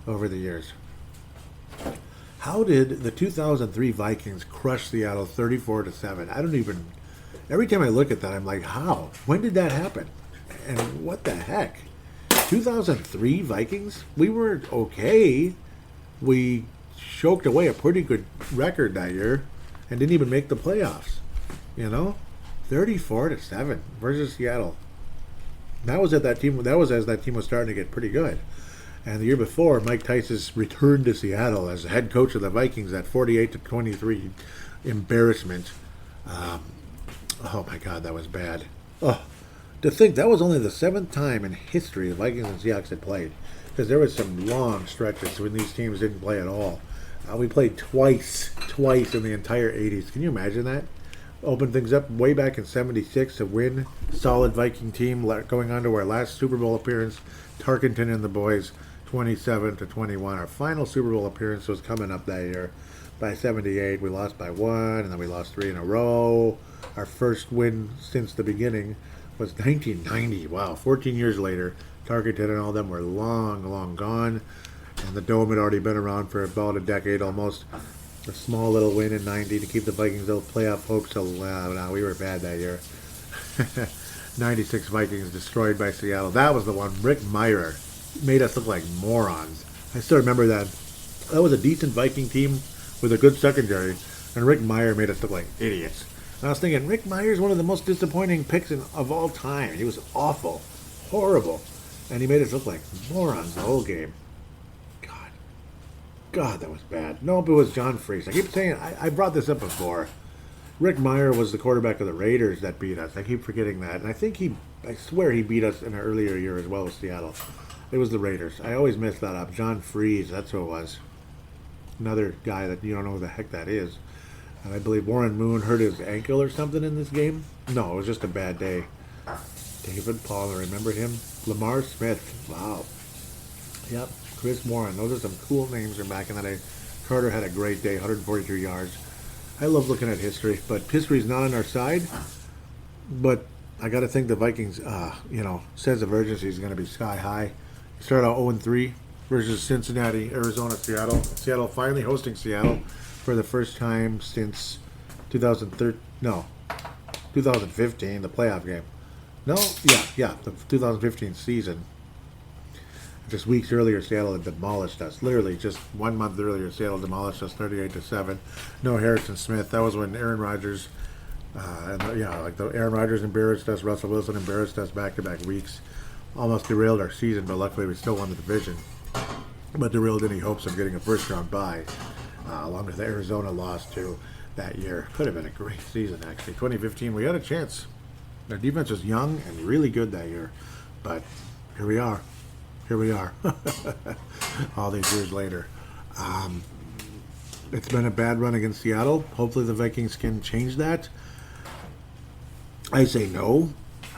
over the years. How did the 2003 Vikings crush Seattle 34-7? I don't even. Every time I look at that, I'm like, how? When did that happen? And what the heck? 2003 Vikings? We were okay. We choked away a pretty good record that year and didn't even make the playoffs. 34-7 versus Seattle. That was as that team was starting to get pretty good. And the year before, Mike Tice's return to Seattle as head coach of the Vikings, that 48-23 embarrassment. Oh my God, that was bad. Oh, to think that was only the 7th time in history the Vikings and Seahawks had played, because there was some long stretches when these teams didn't play at all. We played twice in the entire 80s. Can you imagine that? Opened things up way back in '76 to win. Solid Viking team going on to our last Super Bowl appearance. Tarkenton and the boys, 27-21. Our final Super Bowl appearance was coming up that year. By '78, we lost by 1, and then we lost 3 in a row. Our first win since the beginning was 1990. Wow, 14 years later. Tarkenton and all them were long gone. And the Dome had already been around for about a decade almost. A small little win in 90 to keep the Vikings' little playoff hopes alive. No, we were bad that year. 96 Vikings destroyed by Seattle. That was the one. Rick Meyer made us look like morons. I still remember that. That was a decent Viking team with a good secondary, and Rick Meyer made us look like idiots. And I was thinking, Rick Meyer's one of the most disappointing picks of all time. He was awful, horrible, and he made us look like morons the whole game. God, that was bad. Nope, it was John Freese. I keep saying, I brought this up before. Rick Meyer was the quarterback of the Raiders that beat us. I keep forgetting that. And I swear he beat us in an earlier year as well as Seattle. It was the Raiders. I always mess that up. John Freeze, that's who it was. Another guy that you don't know who the heck that is. And I believe Warren Moon hurt his ankle or something in this game. No, it was just a bad day. David Pollard, remember him? Lamar Smith, wow. Yep, Chris Warren. Those are some cool names from back in the day. Carter had a great day, 142 yards. I love looking at history, but history's not on our side. But I got to think the Vikings, sense of urgency is going to be sky high. Start out 0-3 versus Cincinnati, Arizona, Seattle. Seattle finally hosting Seattle for the first time since 2015, the playoff game. No, yeah, the 2015 season. Just weeks earlier, Seattle had demolished us. Literally, just 1 month earlier, Seattle demolished us 38-7. No Harrison Smith. That was when Aaron Rodgers, Aaron Rodgers embarrassed us. Russell Wilson embarrassed us back-to-back weeks. Almost derailed our season, but luckily we still won the division. But derailed any hopes of getting a first-round bye, along with the Arizona loss to that year. Could have been a great season, actually. 2015, we had a chance. Our defense was young and really good that year, but here we are. All these years later. It's been a bad run against Seattle. Hopefully the Vikings can change that. I say no.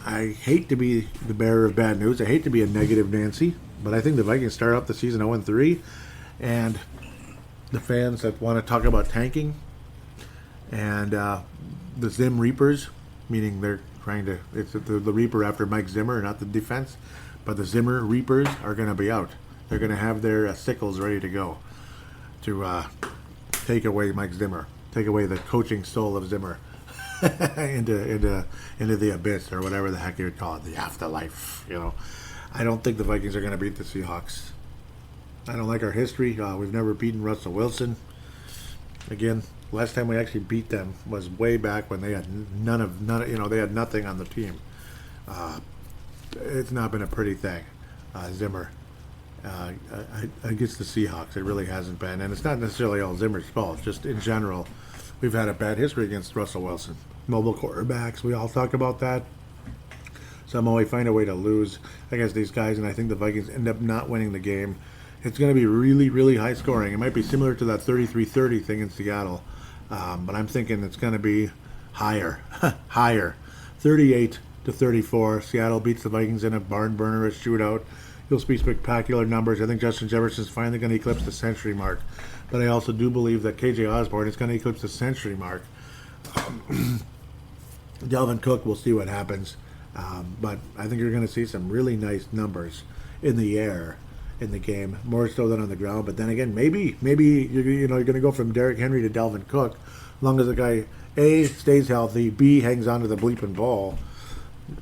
I hate to be the bearer of bad news. I hate to be a negative Nancy, but I think the Vikings start off the season 0-3, and the fans that want to talk about tanking and the Zim Reapers, meaning they're trying to, it's the Reaper after Mike Zimmer, not the defense. But the Zimmer Reapers are going to be out. They're going to have their sickles ready to go to take away Mike Zimmer, take away the coaching soul of Zimmer into the abyss or whatever the heck you would call it, the afterlife. I don't think the Vikings are going to beat the Seahawks. I don't like our history. We've never beaten Russell Wilson. Again, last time we actually beat them was way back when they had they had nothing on the team. It's not been a pretty thing, Zimmer, against the Seahawks. It really hasn't been. And it's not necessarily all Zimmer's fault. Just in general, we've had a bad history against Russell Wilson. Mobile quarterbacks, we all talk about that. Somehow we find a way to lose against these guys, and I think the Vikings end up not winning the game. It's going to be really, really high scoring. It might be similar to that 33-30 thing in Seattle, but I'm thinking it's going to be higher. 38-34. Seattle beats the Vikings in a barn burner, a shootout. You'll see spectacular numbers. I think Justin Jefferson's finally going to eclipse the century mark. But I also do believe that KJ Osborne is going to eclipse the century mark. Dalvin Cook, we'll see what happens. But I think you're going to see some really nice numbers in the air in the game, more so than on the ground. But then again, maybe you're going to go from Derrick Henry to Dalvin Cook, as long as the guy A, stays healthy, B, hangs on to the bleeping ball.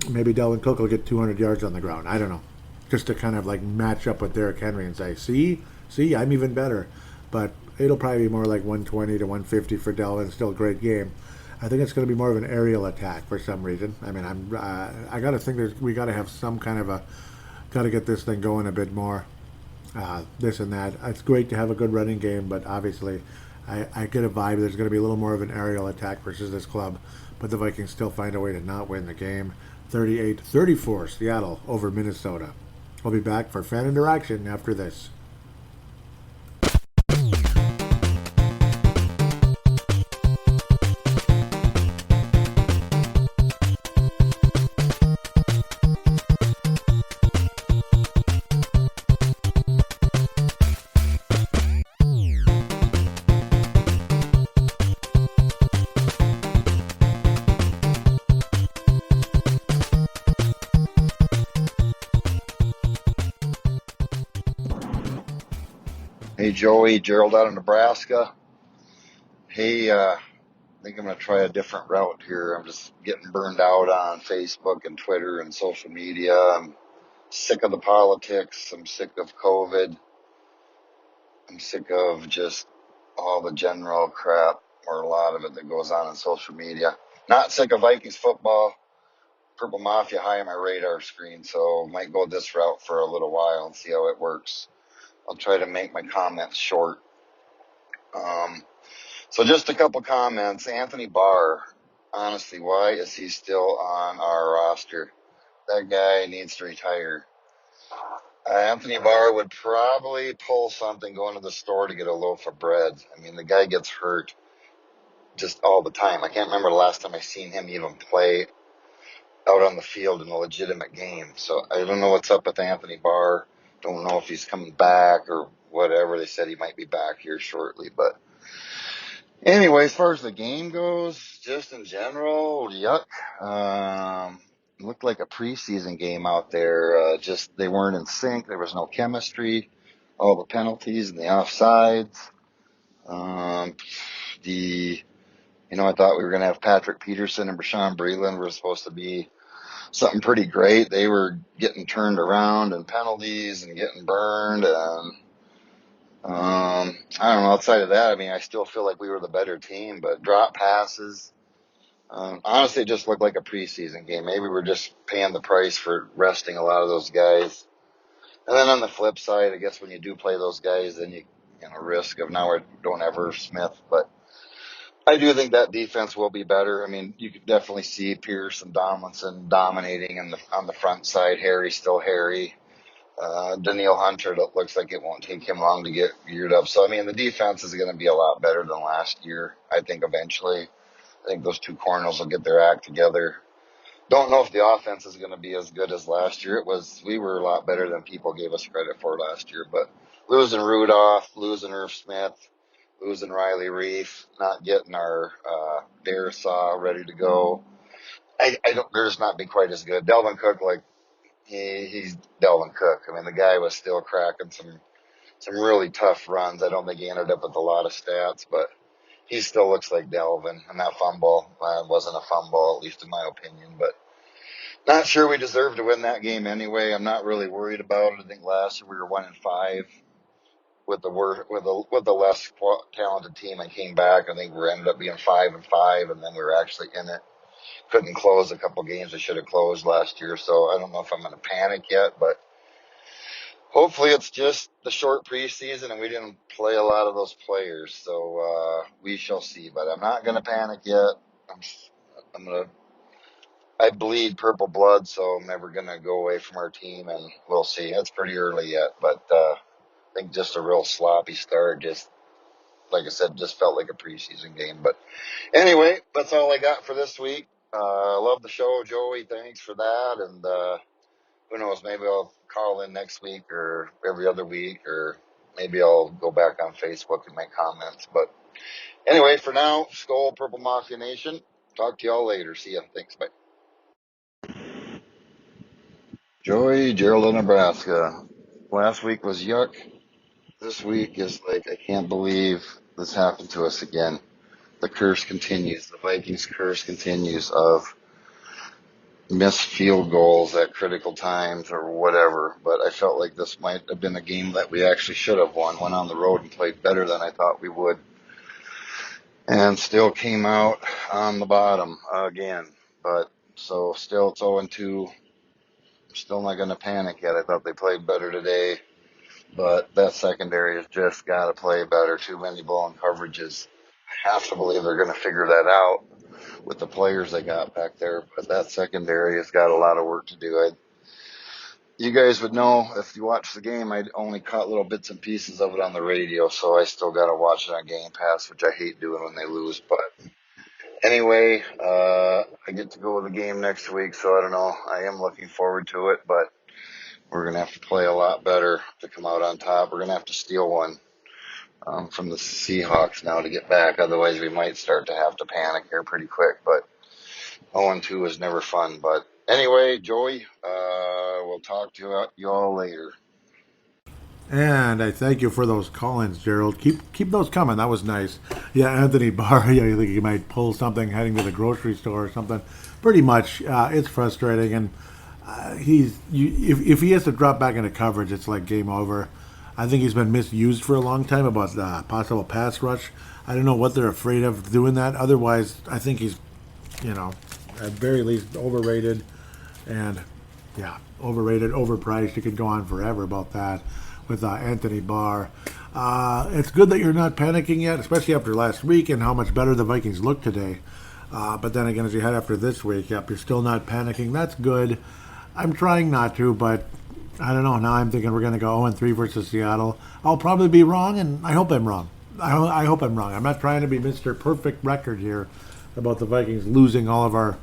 Maybe Dalvin Cook will get 200 yards on the ground. I don't know. Just to kind of like match up with Derrick Henry and say, see, I'm even better. But it'll probably be more like 120 to 150 for Dalvin. Still a great game. I think it's going to be more of an aerial attack for some reason. I mean, I got to think we got to have some kind of got to get this thing going a bit more. This and that. It's great to have a good running game, but obviously I get a vibe there's going to be a little more of an aerial attack versus this club. But the Vikings still find a way to not win the game. 38-34, Seattle over Minnesota. I'll be back for fan interaction after this. Hey, Joey, Gerald out of Nebraska. Hey, I think I'm going to try a different route here. I'm just getting burned out on Facebook and Twitter and social media. I'm sick of the politics. I'm sick of COVID. I'm sick of just all the general crap, or a lot of it that goes on social media. Not sick of Vikings football. Purple Mafia high on my radar screen, so might go this route for a little while and see how it works. I'll try to make my comments short. So just a couple comments. Anthony Barr, honestly, why is he still on our roster? That guy needs to retire. Anthony Barr would probably pull something going to the store to get a loaf of bread. I mean, the guy gets hurt just all the time. I can't remember the last time I seen him even play out on the field in a legitimate game. So I don't know what's up with Anthony Barr. Don't know if he's coming back or whatever. They said he might be back here shortly. But anyway, as far as the game goes, just in general, yuck. Looked like a preseason game out there. Just they weren't in sync. There was no chemistry. All the penalties and the offsides. I thought we were going to have Patrick Peterson and Rashawn Breeland were supposed to be something pretty great. They were getting turned around and penalties and getting burned. And I don't know. Outside of that, I mean, I still feel like we were the better team, but drop passes. Honestly, it just looked like a preseason game. Maybe we're just paying the price for resting a lot of those guys. And then on the flip side, I guess when you do play those guys, then you risk of now we don't have Irv Smith. But I do think that defense will be better. I mean, you could definitely see Pierce and Tomlinson dominating on the front side. Harry's still Harry. Daniil Hunter, it looks like it won't take him long to get geared up. So, I mean, the defense is going to be a lot better than last year, I think, eventually. I think those two corners will get their act together. Don't know if the offense is going to be as good as last year. We were a lot better than people gave us credit for last year. But losing Rudolph, losing Irv Smith, losing Riley Reef, not getting our Dare Saw ready to go. They're just not be quite as good. Delvin Cook, he's Delvin Cook. I mean, the guy was still cracking some really tough runs. I don't think he ended up with a lot of stats, but he still looks like Delvin. And that fumble wasn't a fumble, at least in my opinion. But not sure we deserved to win that game anyway. I'm not really worried about it. I think last year we were 1-5 with the less talented team. I came back. I think we ended up being 5-5, and then we were actually in it. Couldn't close a couple games I should have closed last year. So I don't know if I'm going to panic yet, but hopefully it's just the short preseason and we didn't play a lot of those players. So we shall see. But I'm not going to panic yet. I bleed purple blood, so I'm never going to go away from our team, and we'll see. It's pretty early yet, but I think just a real sloppy start. Just like I said, just felt like a preseason game. But anyway, that's all I got for this week. Love the show, Joey. Thanks for that. And who knows, maybe I'll call in next week or every other week, or maybe I'll go back on Facebook and make comments. But anyway, for now, Skull Purple Mafia Nation. Talk to y'all later. See ya. Thanks. Bye. Joey, Gerald, Nebraska. Last week was yuck. This week is like, I can't believe this happened to us again. The curse continues. The Vikings curse continues of missed field goals at critical times or whatever. But I felt like this might have been a game that we actually should have won. Went on the road and played better than I thought we would. And still came out on the bottom again. But so still it's 0-2. I'm still not going to panic yet. I thought they played better today. But that secondary has just got to play better. Too many blown coverages. I have to believe they're going to figure that out with the players they got back there. But that secondary has got a lot of work to do. You guys would know if you watched the game, I only caught little bits and pieces of it on the radio, so I still got to watch it on Game Pass, which I hate doing when they lose. But anyway, I get to go to the game next week, so I don't know. I am looking forward to it, but we're going to have to play a lot better to come out on top. We're going to have to steal one from the Seahawks now to get back. Otherwise, we might start to have to panic here pretty quick. But 0-2 is never fun. But anyway, Joey, we'll talk to you all later. And I thank you for those call-ins, Gerald. Keep those coming. That was nice. Yeah, Anthony Barr, yeah, you think he might pull something heading to the grocery store or something. Pretty much, it's frustrating. And if he has to drop back into coverage, it's like game over. I think he's been misused for a long time about the possible pass rush. I don't know what they're afraid of doing that. Otherwise, I think he's, at very least overrated. And, yeah, overrated, overpriced. You could go on forever about that with Anthony Barr. It's good that you're not panicking yet, especially after last week and how much better the Vikings look today. But then again, as you head after this week, you're still not panicking. That's good. I'm trying not to, but I don't know. Now I'm thinking we're going to go 0-3 versus Seattle. I'll probably be wrong, and I hope I'm wrong. I hope I'm wrong. I'm not trying to be Mr. Perfect Record here about the Vikings losing all of our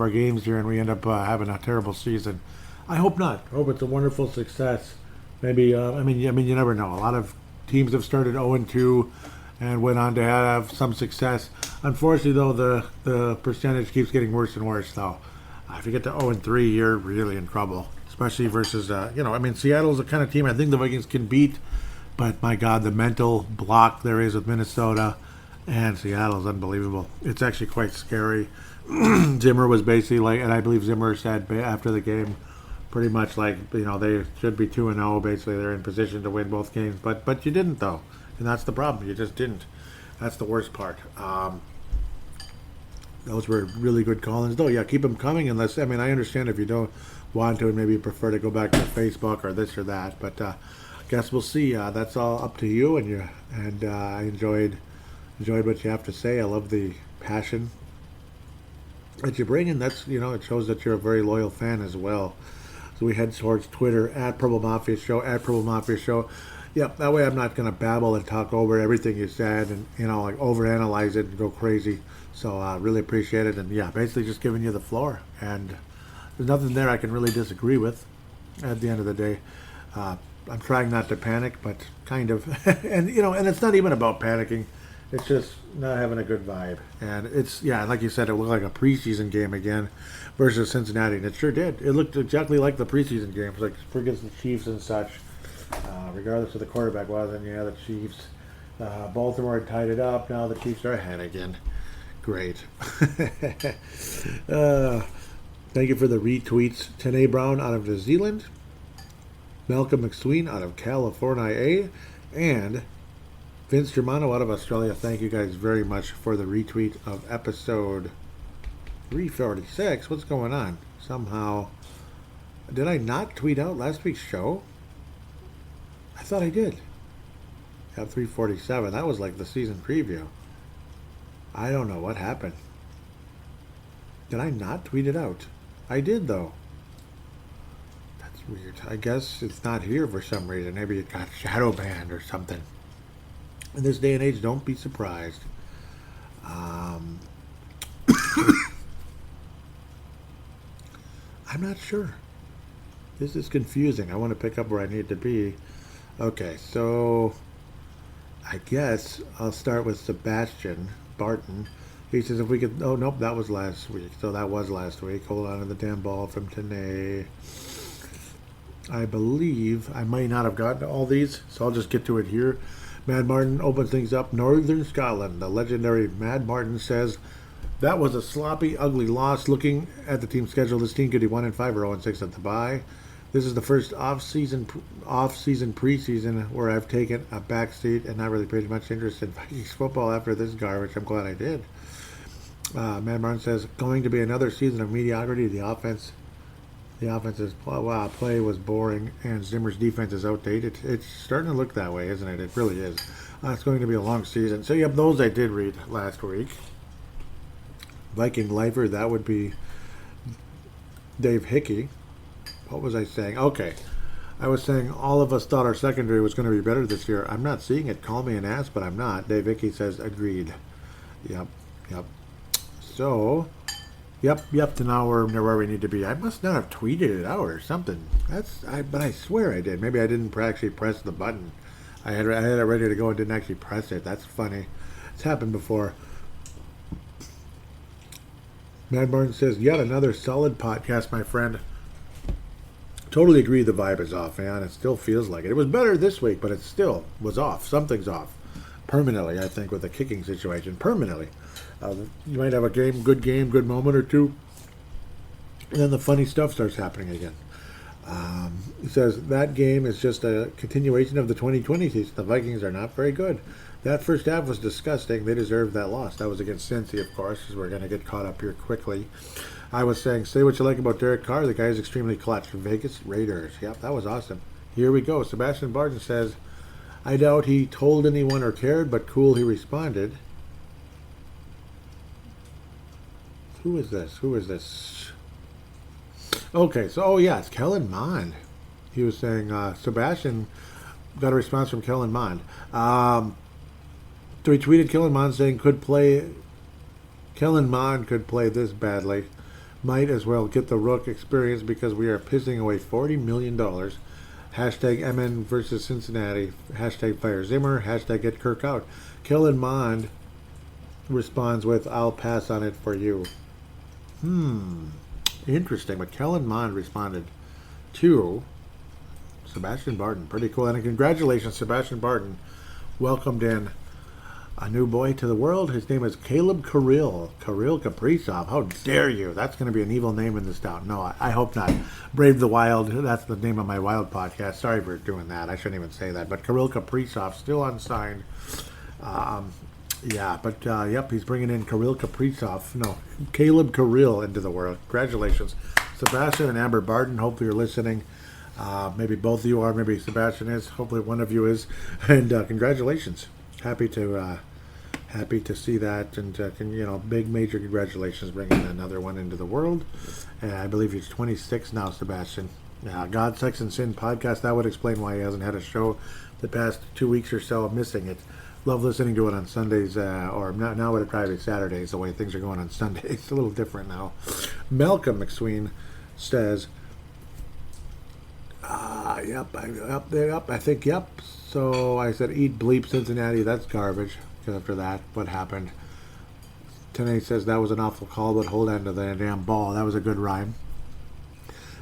games here, and we end up having a terrible season. I hope not. I hope it's a wonderful success. Maybe I mean you never know. A lot of teams have started 0-2 and went on to have some success. Unfortunately, though, the percentage keeps getting worse and worse. Though, if you get to 0-3, you're really in trouble. Especially versus, Seattle's the kind of team I think the Vikings can beat. But, my God, the mental block there is with Minnesota and Seattle's unbelievable. It's actually quite scary. Zimmer was basically like, and I believe Zimmer said after the game, pretty much like, they should be 2-0. Basically, they're in position to win both games. But you didn't, though. And that's the problem. You just didn't. That's the worst part. Those were really good call-ins, though. Yeah, keep them coming. I understand if you don't want to and maybe prefer to go back to Facebook or this or that. But I guess we'll see. That's all up to you. And I enjoyed what you have to say. I love the passion that you bring, and that's it shows that you're a very loyal fan as well. So we head towards Twitter at Purple Mafia Show Yep, that way I'm not going to babble and talk over everything you said and, like overanalyze it and go crazy. So I really appreciate it. And yeah, basically just giving you the floor. And there's nothing there I can really disagree with at the end of the day. I'm trying not to panic, but kind of. and it's not even about panicking. It's just not having a good vibe. And it's, like you said, it looked like a preseason game again versus Cincinnati. And it sure did. It looked exactly like the preseason games, like against the Chiefs and such. Regardless of the quarterback was, and the Chiefs. Baltimore tied it up. Now the Chiefs are ahead again. Great. Thank you for the retweets. Tanae Brown out of New Zealand. Malcolm McSween out of California. And Vince Germano out of Australia. Thank you guys very much for the retweet of episode 346. What's going on? Somehow, did I not tweet out last week's show? I thought I did. At 347. That was like the season preview. I don't know what happened. Did I not tweet it out? I did, though. That's weird. I guess it's not here for some reason. Maybe it got shadow banned or something. In this day and age, don't be surprised. I'm not sure. This is confusing. I want to pick up where I need to be. Okay, so I guess I'll start with Sebastian Barton. He says if we could... Oh, nope, that was last week. So that was last week. Hold on to the damn ball from Tanae. I believe I might not have gotten to all these, so I'll just get to it here. Mad Martin opens things up. Northern Scotland. The legendary Mad Martin says, that was a sloppy, ugly loss. Looking at the team schedule, this team could be 1-5 or 0-6 at the bye. This is the first off-season preseason where I've taken a back seat and not really paid much interest in Vikings football after this garbage. I'm glad I did. Mad Martin says, going to be another season of mediocrity. The offense's play was boring, and Zimmer's defense is outdated. It's starting to look that way, isn't it? It really is. It's going to be a long season. So, yep, those I did read last week. Viking Lifer, that would be Dave Hickey. What was I saying? Okay. I was saying all of us thought our secondary was going to be better this year. I'm not seeing it. Call me an ass, but I'm not. Dave Hickey says, agreed. Yep. So, yep, to now we're where we need to be. I must not have tweeted it out or something. But I swear I did. Maybe I didn't actually press the button. I had it ready to go and didn't actually press it. That's funny. It's happened before. Mad Martin says, yet another solid podcast, my friend. Totally agree the vibe is off, man. It still feels like it. It was better this week, but it still was off. Something's off. Permanently, I think, with the kicking situation. Permanently. You might have a good moment or two, and then the funny stuff starts happening again. He says, that game is just a continuation of the 2020 season. The Vikings are not very good. That first half was disgusting. They deserved that loss. That was against Cincy, of course, because we're going to get caught up here quickly. I was saying, say what you like about Derek Carr. The guy is extremely clutch. Vegas Raiders. Yep, that was awesome. Here we go. Sebastian Barton says, I doubt he told anyone or cared, but cool he responded. Who is this? Okay, so, it's Kellen Mond. He was saying, Sebastian got a response from Kellen Mond. So he tweeted Kellen Mond saying, Kellen Mond could play this badly. Might as well get the Rook experience because we are pissing away $40 million. Hashtag MN versus Cincinnati. Hashtag fire Zimmer. Hashtag get Kirk out. Kellen Mond responds with, I'll pass on it for you. Interesting. But Kellen Mond responded to Sebastian Barton. Pretty cool. And congratulations, Sebastian Barton. Welcomed in a new boy to the world. His name is Caleb Kirill Kaprizov. How dare you? That's going to be an evil name in this town. No, I hope not. Brave the Wild. That's the name of my Wild podcast. Sorry for doing that. I shouldn't even say that. But Kirill Kaprizov, still unsigned. He's bringing in Caleb Kirill into the world. Congratulations. Sebastian and Amber Barton, hopefully you're listening. Maybe both of you are. Maybe Sebastian is. Hopefully one of you is. And congratulations. Happy to see that, and big major congratulations bringing another one into the world. I believe he's 26 now, Sebastian. God, Sex, and Sin podcast. That would explain why he hasn't had a show the past 2 weeks or so. I'm missing it. Love listening to it on Sundays, or now it would probably be Saturdays. The way things are going on Sundays, it's a little different now. Malcolm McSween says, I think. So I said, eat bleep Cincinnati. That's garbage. After that, what happened? Tene says that was an awful call, but hold on to the damn ball. That was a good rhyme.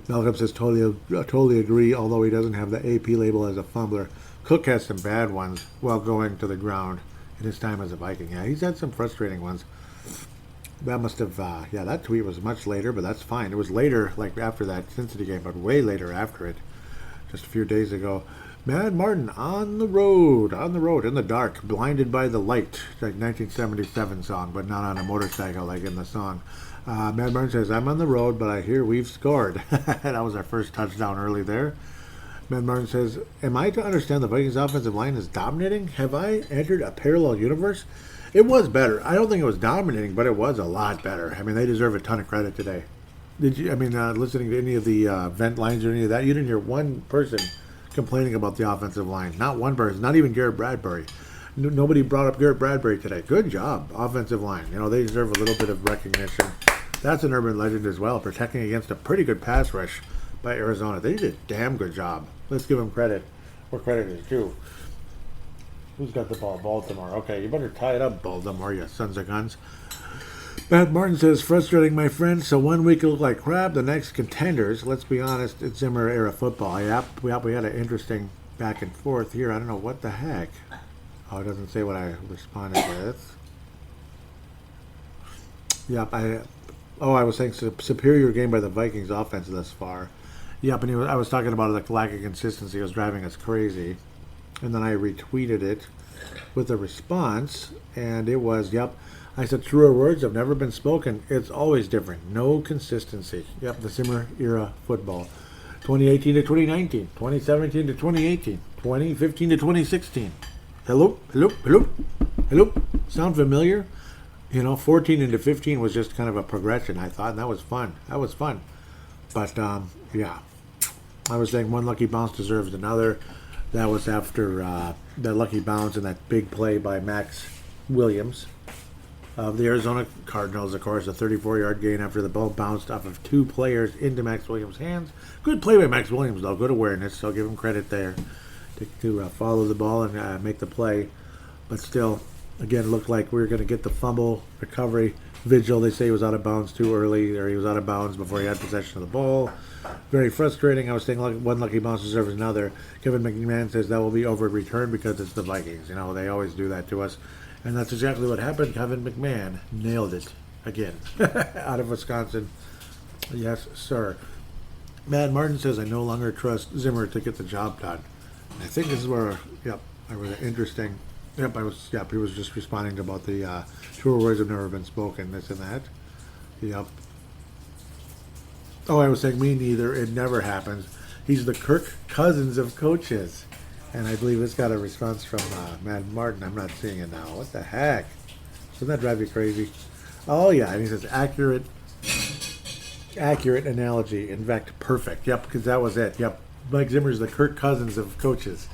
Malcolm says totally agree. Although he doesn't have the AP label as a fumbler, Cook has some bad ones while going to the ground in his time as a Viking. Yeah, he's had some frustrating ones. That must have, that tweet was much later, but that's fine. It was later, like after that Cincinnati game, but way later after it, just a few days ago. Mad Martin on the road, in the dark, blinded by the light, like 1977 song, but not on a motorcycle like in the song. Mad Martin says, I'm on the road, but I hear we've scored. That was our first touchdown early there. Mad Martin says, am I to understand the Vikings offensive line is dominating? Have I entered a parallel universe? It was better. I don't think it was dominating, but it was a lot better. I mean, they deserve a ton of credit today. Listening to any of the vent lines or any of that, you didn't hear one person complaining about the offensive line. Not one person, not even Garrett Bradbury. Nobody brought up Garrett Bradbury today. Good job, offensive line. They deserve a little bit of recognition. That's an urban legend as well, protecting against a pretty good pass rush by Arizona. They did a damn good job. Let's give them credit where credit is due. Who's got the ball? Baltimore. Okay, you better tie it up, Baltimore, you sons of guns. Matt Martin says, frustrating, my friend. So 1 week it looked like crap. The next contenders, let's be honest, it's Zimmer era football. Yep, we had an interesting back and forth here. I don't know what the heck. Oh, it doesn't say what I responded with. Yep, I was saying superior game by the Vikings offense thus far. Yep, and I was talking about the lack of consistency was driving us crazy. And then I retweeted it with a response, and it was, yep, I said, truer words have never been spoken. It's always different. No consistency. Yep, the Zimmer era football. 2018 to 2019. 2017 to 2018. 2015 to 2016. Hello? Sound familiar? 14 into 15 was just kind of a progression, I thought, and that was fun. But, I was saying one lucky bounce deserves another. That was after that lucky bounce and that big play by Max Williams of the Arizona Cardinals, of course, a 34-yard gain after the ball bounced off of two players into Max Williams' hands. Good play by Max Williams, though. Good awareness, so I'll give him credit there to follow the ball and make the play. But still, again, looked like we were going to get the fumble recovery vigil. They say he was out of bounds too early, or he was out of bounds before he had possession of the ball. Very frustrating. I was saying one lucky bounce deserves another. Kevin McMahon says that will be over return because it's the Vikings. They always do that to us. And that's exactly what happened. Kevin McMahon nailed it again out of Wisconsin. Yes, sir. Matt Martin says, I no longer trust Zimmer to get the job done. I think this is where, I was interesting. He was just responding about the truer words have never been spoken, this and that. Yep. Oh, I was saying me neither. It never happens. He's the Kirk Cousins of coaches. And I believe it's got a response from Matt Martin. I'm not seeing it now. What the heck? Doesn't that drive you crazy? Oh, yeah. And he says, accurate Accurate analogy. In fact, perfect. Yep, because that was it. Yep. Mike Zimmer's the Kirk Cousins of coaches.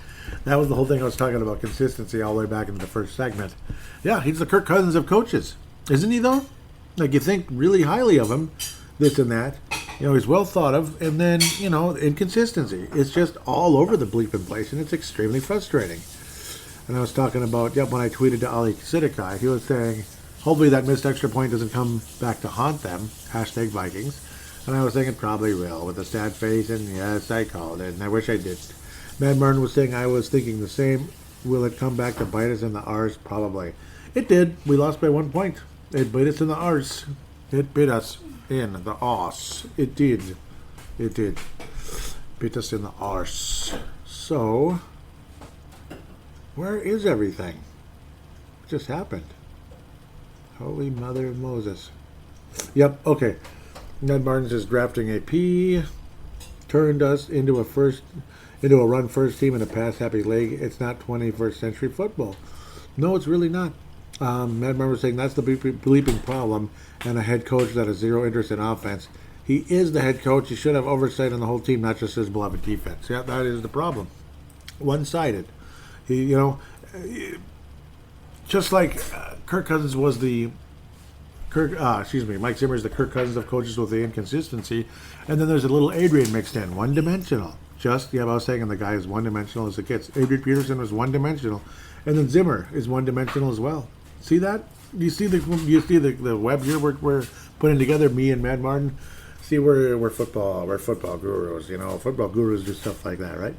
That was the whole thing I was talking about, consistency all the way back into the first segment. Yeah, he's the Kirk Cousins of coaches. Isn't he, though? Like, you think really highly of him, this and that. He's well thought of, and then, inconsistency. It's just all over the bleeping place, and it's extremely frustrating. And I was talking about, when I tweeted to Ali Sidikai, he was saying, hopefully that missed extra point doesn't come back to haunt them, #Vikings. And I was thinking probably will, with a sad face, and yes, I called it, and I wish I did. Matt Martin was saying I was thinking the same. Will it come back to bite us in the arse? Probably. It did. We lost by 1 point. It bit us in the arse. It bit us in the arse. It did. It did. Bit us in the arse. So, where is everything? What just happened? Holy Mother of Moses. Yep, okay. Ned Martin's is drafting a P. Turned us into a run first team in a pass happy league. It's not 21st century football. No, it's really not. Matt Martin was saying that's the bleeping problem, and a head coach that has zero interest in offense. He is the head coach. He should have oversight on the whole team, not just his beloved defense. Yeah, that is the problem. One-sided. He, just like Kirk Cousins was the Mike Zimmer's the Kirk Cousins of coaches with the inconsistency, and then there's a little Adrian mixed in, one-dimensional. I was saying, and the guy is one-dimensional as it gets. Adrian Peterson was one-dimensional, and then Zimmer is one-dimensional as well. See that? You see the web here we're putting together, me and Matt Martin. See, we're football gurus. Football gurus do stuff like that, right?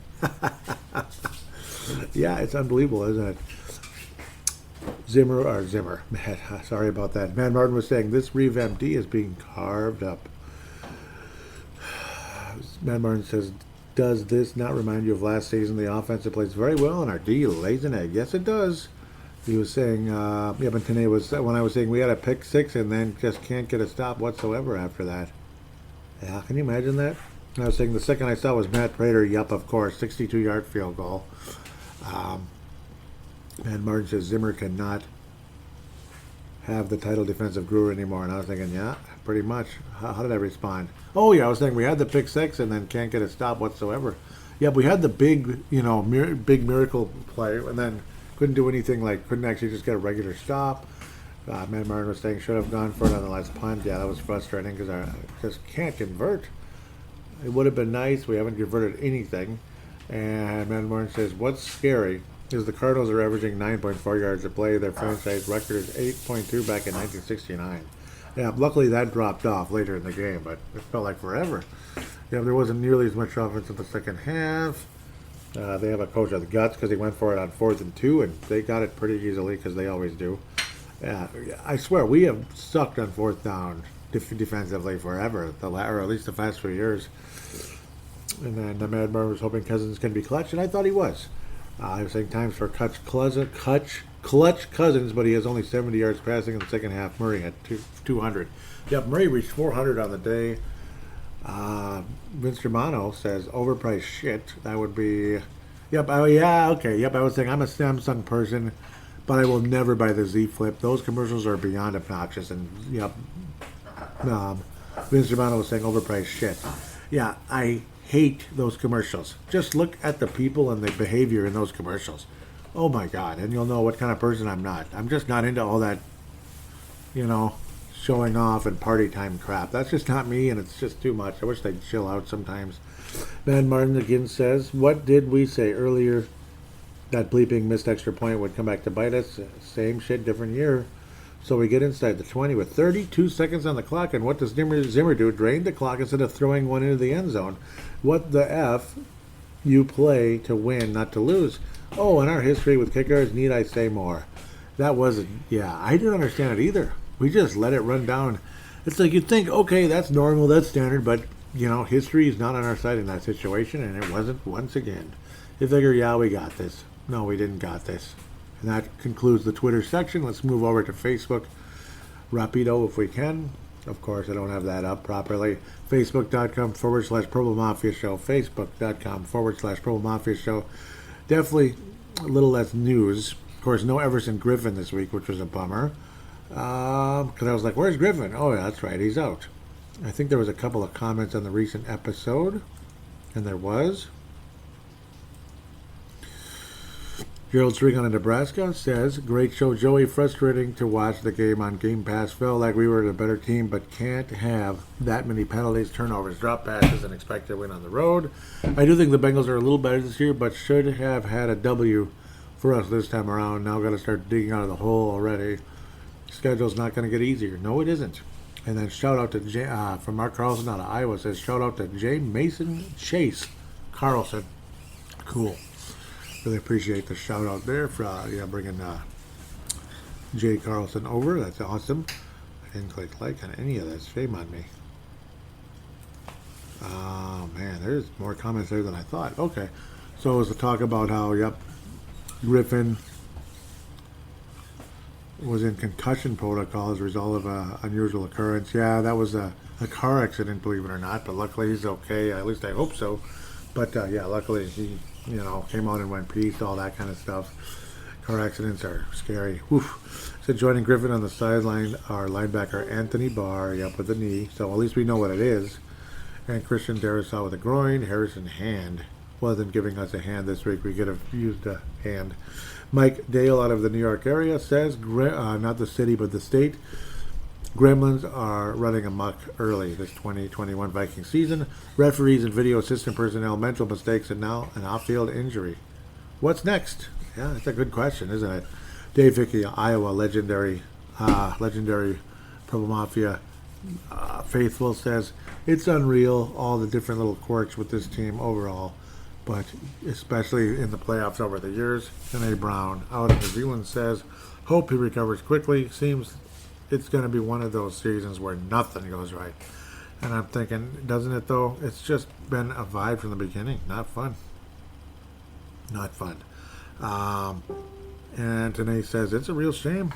Yeah, it's unbelievable, isn't it? Zimmer. Sorry about that. Matt Martin was saying this revamped D is being carved up. Matt Martin says, does this not remind you of last season? The offensive plays very well, and our D lays an egg. Yes, it does. He was saying, but today was when I was saying we had a pick six and then just can't get a stop whatsoever after that. Yeah, can you imagine that? I was saying the second I saw was Matt Prater. Yup, of course, 62-yard field goal. And Martin says Zimmer cannot have the title defensive guru anymore. And I was thinking, yeah, pretty much. How did I respond? Oh, yeah, I was saying we had the pick six and then can't get a stop whatsoever. Yeah, we had the big, big miracle play and then couldn't do anything, couldn't actually just get a regular stop. Matt Martin was saying should have gone for it on the last punt. Yeah, that was frustrating because I just can't convert. It would have been nice. We haven't converted anything. And Matt Martin says, what's scary is the Cardinals are averaging 9.4 yards a play. Their franchise record is 8.2 back in 1969. Yeah, luckily that dropped off later in the game, but it felt like forever. Yeah, there wasn't nearly as much offense in the second half. They have a coach of the guts because he went for it on 4th and 2, and they got it pretty easily because they always do. Yeah, I swear we have sucked on 4th down defensively forever, or at least the past few years. And then the Mad Martin was hoping Cousins can be clutch, and I thought he was. I was saying times for clutch Cousins, but he has only 70 yards passing in the second half. Murray had 200. Yep, Murray reached 400 on the day. Vince Germano says overpriced shit. That would be. Yep. Oh yeah. Okay. Yep. I was saying I'm a Samsung person, but I will never buy the Z Flip. Those commercials are beyond obnoxious. And yep. Vince Germano was saying overpriced shit. Yeah, I hate those commercials. Just look at the people and the behavior in those commercials. Oh my God! And you'll know what kind of person I'm not. I'm just not into all that, showing off and party time crap. That's just not me, and it's just too much. I wish they'd chill out sometimes. Van Martin again says, what did we say earlier? That bleeping missed extra point would come back to bite us. Same shit, different year. So we get inside the 20 with 32 seconds on the clock, and what does Zimmer do? Drain the clock instead of throwing one into the end zone. What the F? You play to win, not to lose. Oh, in our history with kickers, need I say more? That wasn't, I didn't understand it either. We just let it run down. It's like you'd think, okay, that's normal, that's standard, but, history is not on our side in that situation, and it wasn't once again. You figure, we got this. No, we didn't got this. And that concludes the Twitter section. Let's move over to Facebook. Rapido, if we can. Of course, I don't have that up properly. Facebook.com/Purple Mafia Show. Facebook.com/Purple Mafia Show. Definitely a little less news. Of course, no Everson Griffin this week, which was a bummer. Because I was like, where's Griffin? Oh, yeah, that's right, he's out. I think there was a couple of comments on the recent episode, and there was. Gerald Strickland in Nebraska says, great show, Joey. Frustrating to watch the game on Game Pass. Felt like we were a better team, but can't have that many penalties, turnovers, drop passes, and expect to win on the road. I do think the Bengals are a little better this year, but should have had a W for us this time around. Now got to start digging out of the hole already. Schedule's not going to get easier. No, it isn't. And then shout out to from Mark Carlson out of Iowa, says shout out to J. Mason Chase Carlson. Cool. Really appreciate the shout out there for bringing Jay Carlson over. That's awesome. I didn't click like on any of this. Shame on me. Oh man, there's more comments there than I thought. Okay, so it was a talk about how Griffin was in concussion protocol as a result of an unusual occurrence. Yeah, that was a car accident, believe it or not. But luckily he's okay. At least I hope so. But luckily he came out and went peace, all that kind of stuff. Car accidents are scary. Woof. So joining Griffin on the sideline, our linebacker Anthony Barr, with the knee. So at least we know what it is. And Christian Darrisaw with a groin. Harrison Hand wasn't giving us a hand this week. We could have used a hand. Mike Dale out of the New York area says, not the city but the state, Gremlins are running amok early this 2021 Viking season. Referees and video assistant personnel, mental mistakes, and now an off-field injury. What's next? Yeah, that's a good question, isn't it? Dave Hickey, Iowa, legendary Purple Mafia faithful says, it's unreal, all the different little quirks with this team overall, but especially in the playoffs over the years. And A. Brown out of New Zealand says, hope he recovers quickly. Seems it's going to be one of those seasons where nothing goes right. And I'm thinking, doesn't it though? It's just been a vibe from the beginning. Not fun. Not fun. And Tanae says, it's a real shame.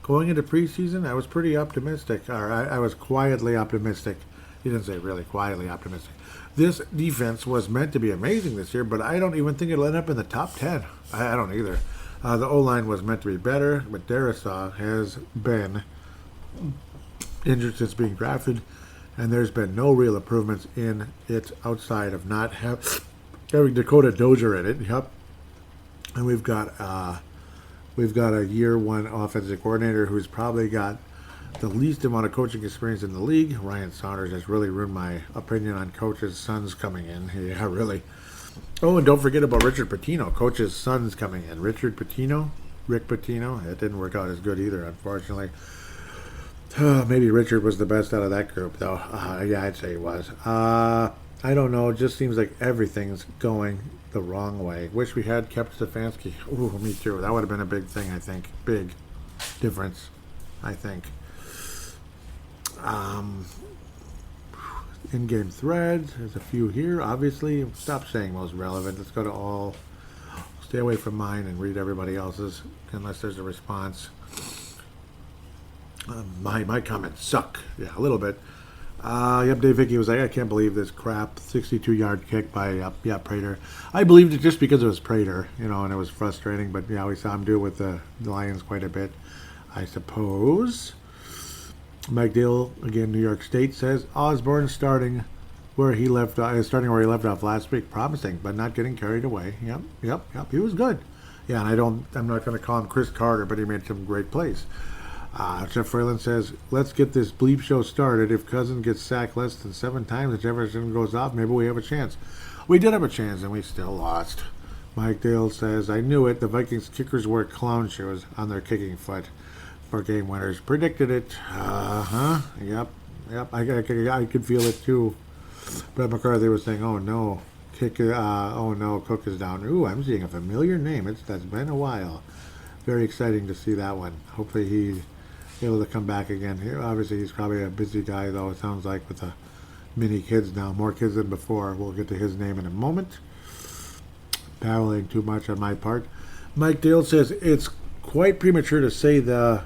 Going into preseason, I was pretty optimistic. Or I was quietly optimistic. He didn't say really quietly optimistic. This defense was meant to be amazing this year, but I don't even think it'll end up in the top 10. I don't either. The O-line was meant to be better, but Darrisaw has been injured since being drafted, and there's been no real improvements in it outside of not having Dakota Dozier in it. Yep. And we've got a year one offensive coordinator who's probably got the least amount of coaching experience in the league. Ryan Saunders has really ruined my opinion on coaches' sons coming in. Yeah, really. Oh, and don't forget about Richard Pitino, coach's son's coming in. Rick Pitino. It didn't work out as good either, unfortunately. Maybe Richard was the best out of that group, though. Yeah, I'd say he was. I don't know. It just seems like everything's going the wrong way. Wish we had kept Stefanski. Ooh, me too. That would have been a big thing, I think. Big difference, I think. In-game threads. There's a few here, obviously. Stop saying most relevant. Let's go to all. Stay away from mine and read everybody else's, unless there's a response. My comments suck. Yeah, a little bit. Dave Hickey was like, I can't believe this crap 62-yard kick by Prater. I believed it just because it was Prater, and it was frustrating, but we saw him do it with the Lions quite a bit, I suppose. Mike Dale, again, New York State, says Osborne starting where he left off last week. Promising, but not getting carried away. Yep. He was good. Yeah, and I'm not going to call him Chris Carter, but he made some great plays. Jeff Freeland says, let's get this bleep show started. If Cousins gets sacked less than 7 times and Jefferson goes off, maybe we have a chance. We did have a chance, and we still lost. Mike Dale says, I knew it. The Vikings kickers wear clown shoes on their kicking foot for game winners. Predicted it. Yep. I could feel it too. Brett McCarthy was saying, oh no, Cook is down. Ooh, I'm seeing a familiar name. That's been a while. Very exciting to see that one. Hopefully he's able to come back again. Here, obviously he's probably a busy guy though, it sounds like, with the many kids now. More kids than before. We'll get to his name in a moment. Babbling too much on my part. Mike Dale says it's quite premature to say that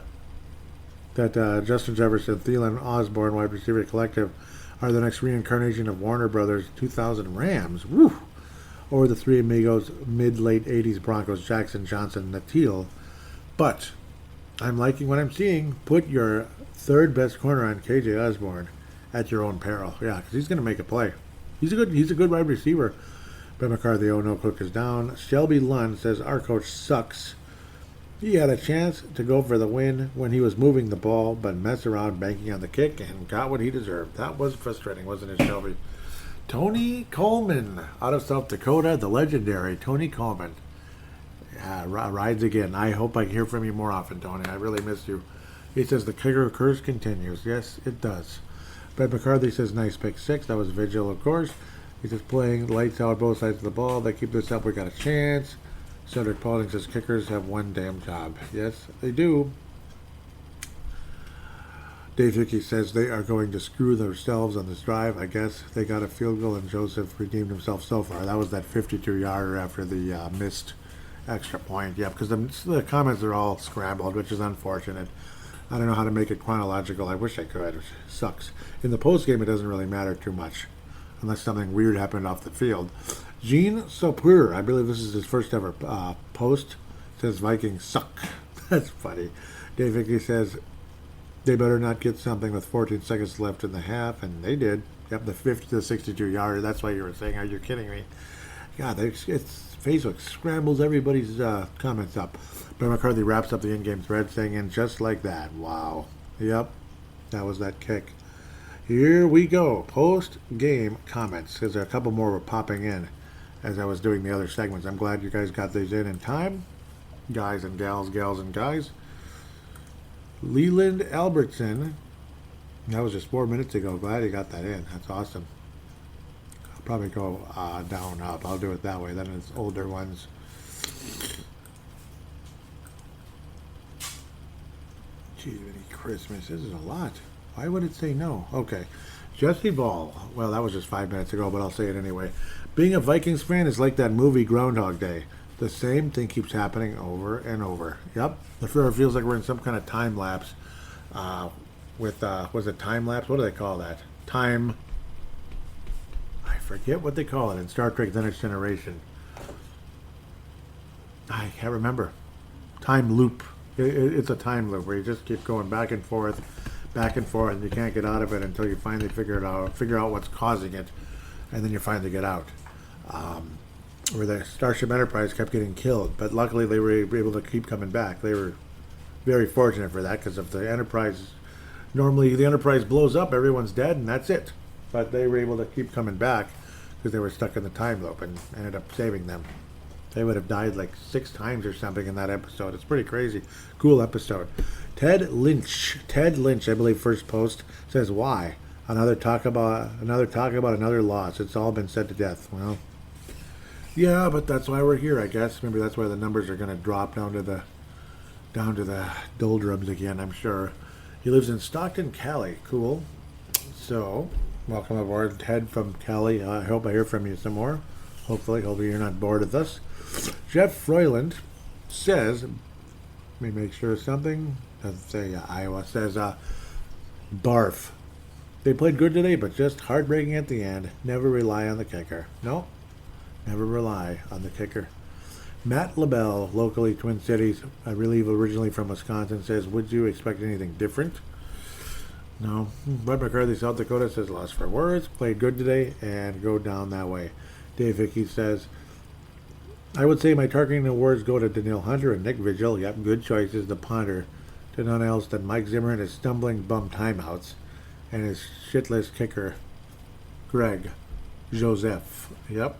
Justin Jefferson, Thielen, Osborne, wide receiver collective are the next reincarnation of Warner Brothers 2000 Rams. Woo! Or the Three Amigos mid-late 80s Broncos, Jackson, Johnson, Natil. But I'm liking what I'm seeing. Put your third best corner on KJ Osborne at your own peril. Yeah, because he's going to make a play. He's a good wide receiver. Ben McCarthy, oh no, Cook is down. Shelby Lund says, our coach sucks. He had a chance to go for the win when he was moving the ball, but messed around banking on the kick and got what he deserved. That was frustrating, wasn't it, Shelby? Tony Coleman, out of South Dakota, the legendary Tony Coleman. Rides again. I hope I hear from you more often, Tony. I really miss you. He says the kicker curse continues. Yes, it does. Ben McCarthy says nice pick 6. That was Vigil, of course. He says playing lights out both sides of the ball. They keep this up, we got a chance. Cedric Paulding says kickers have one damn job. Yes, they do. Dave Hickey says they are going to screw themselves on this drive. I guess they got a field goal and Joseph redeemed himself so far. That was that 52-yarder after the missed extra point. Yeah, because the comments are all scrambled, which is unfortunate. I don't know how to make it chronological. I wish I could. It sucks. In the post game, it doesn't really matter too much, unless something weird happened off the field. Gene Sopur, I believe this is his first ever post, says Vikings suck. That's funny. Dave Hickey says they better not get something with 14 seconds left in the half, and they did. Yep, the 50 to 62-yarder. That's why you were saying, are you kidding me? God, Facebook scrambles everybody's comments up. Ben McCarthy wraps up the in-game thread saying, and just like that. Wow. Yep, that was that kick. Here we go. Post-game comments, because there are a couple more were popping in as I was doing the other segments. I'm glad you guys got these in time. Guys and gals and guys. Leland Albertson. That was just 4 minutes ago. Glad you got that in. That's awesome. I'll probably go down, up. I'll do it that way. Then it's older ones. Gee, Christmas. This is a lot. Why would it say no? Okay. Jesse Ball. Well, that was just 5 minutes ago, but I'll say it anyway. Being a Vikings fan is like that movie Groundhog Day. The same thing keeps happening over and over. Yep. The floor feels like we're in some kind of time lapse. Was it time lapse? What do they call that? I forget what they call it in Star Trek The Next Generation. I can't remember. Time loop. It's a time loop where you just keep going back and forth, and you can't get out of it until you finally figure out what's causing it, and then you finally get out. Where the Starship Enterprise kept getting killed, but luckily they were able to keep coming back. They were very fortunate for that, because if the Enterprise, normally the Enterprise blows up, everyone's dead, and that's it. But they were able to keep coming back because they were stuck in the time loop and ended up saving them. They would have died like 6 times or something in that episode. It's pretty crazy. Cool episode. Ted Lynch, I believe, first post says, why? Another talk about another loss. It's all been said to death. Well, yeah, but that's why we're here, I guess. Maybe that's why the numbers are going to drop down to the doldrums again, I'm sure. He lives in Stockton, Cali. Cool. So, welcome aboard, Ted from Cali. I hope I hear from you some more. Hopefully you're not bored with us. Jeff Froyland says, let me make sure something, doesn't say Iowa, says, barf. They played good today, but just heartbreaking at the end. Never rely on the kicker. No, never rely on the kicker. Matt LaBelle, locally Twin Cities, I believe originally from Wisconsin, says, would you expect anything different? No. Bud McCarthy, South Dakota, says, lost for words, played good today, and go down that way. Dave Hickey says, I would say my targeting awards go to Daniil Hunter and Nick Vigil. Yep, good choices. The punter, to none else than Mike Zimmer and his stumbling bum timeouts, and his shitless kicker, Greg Joseph. Yep.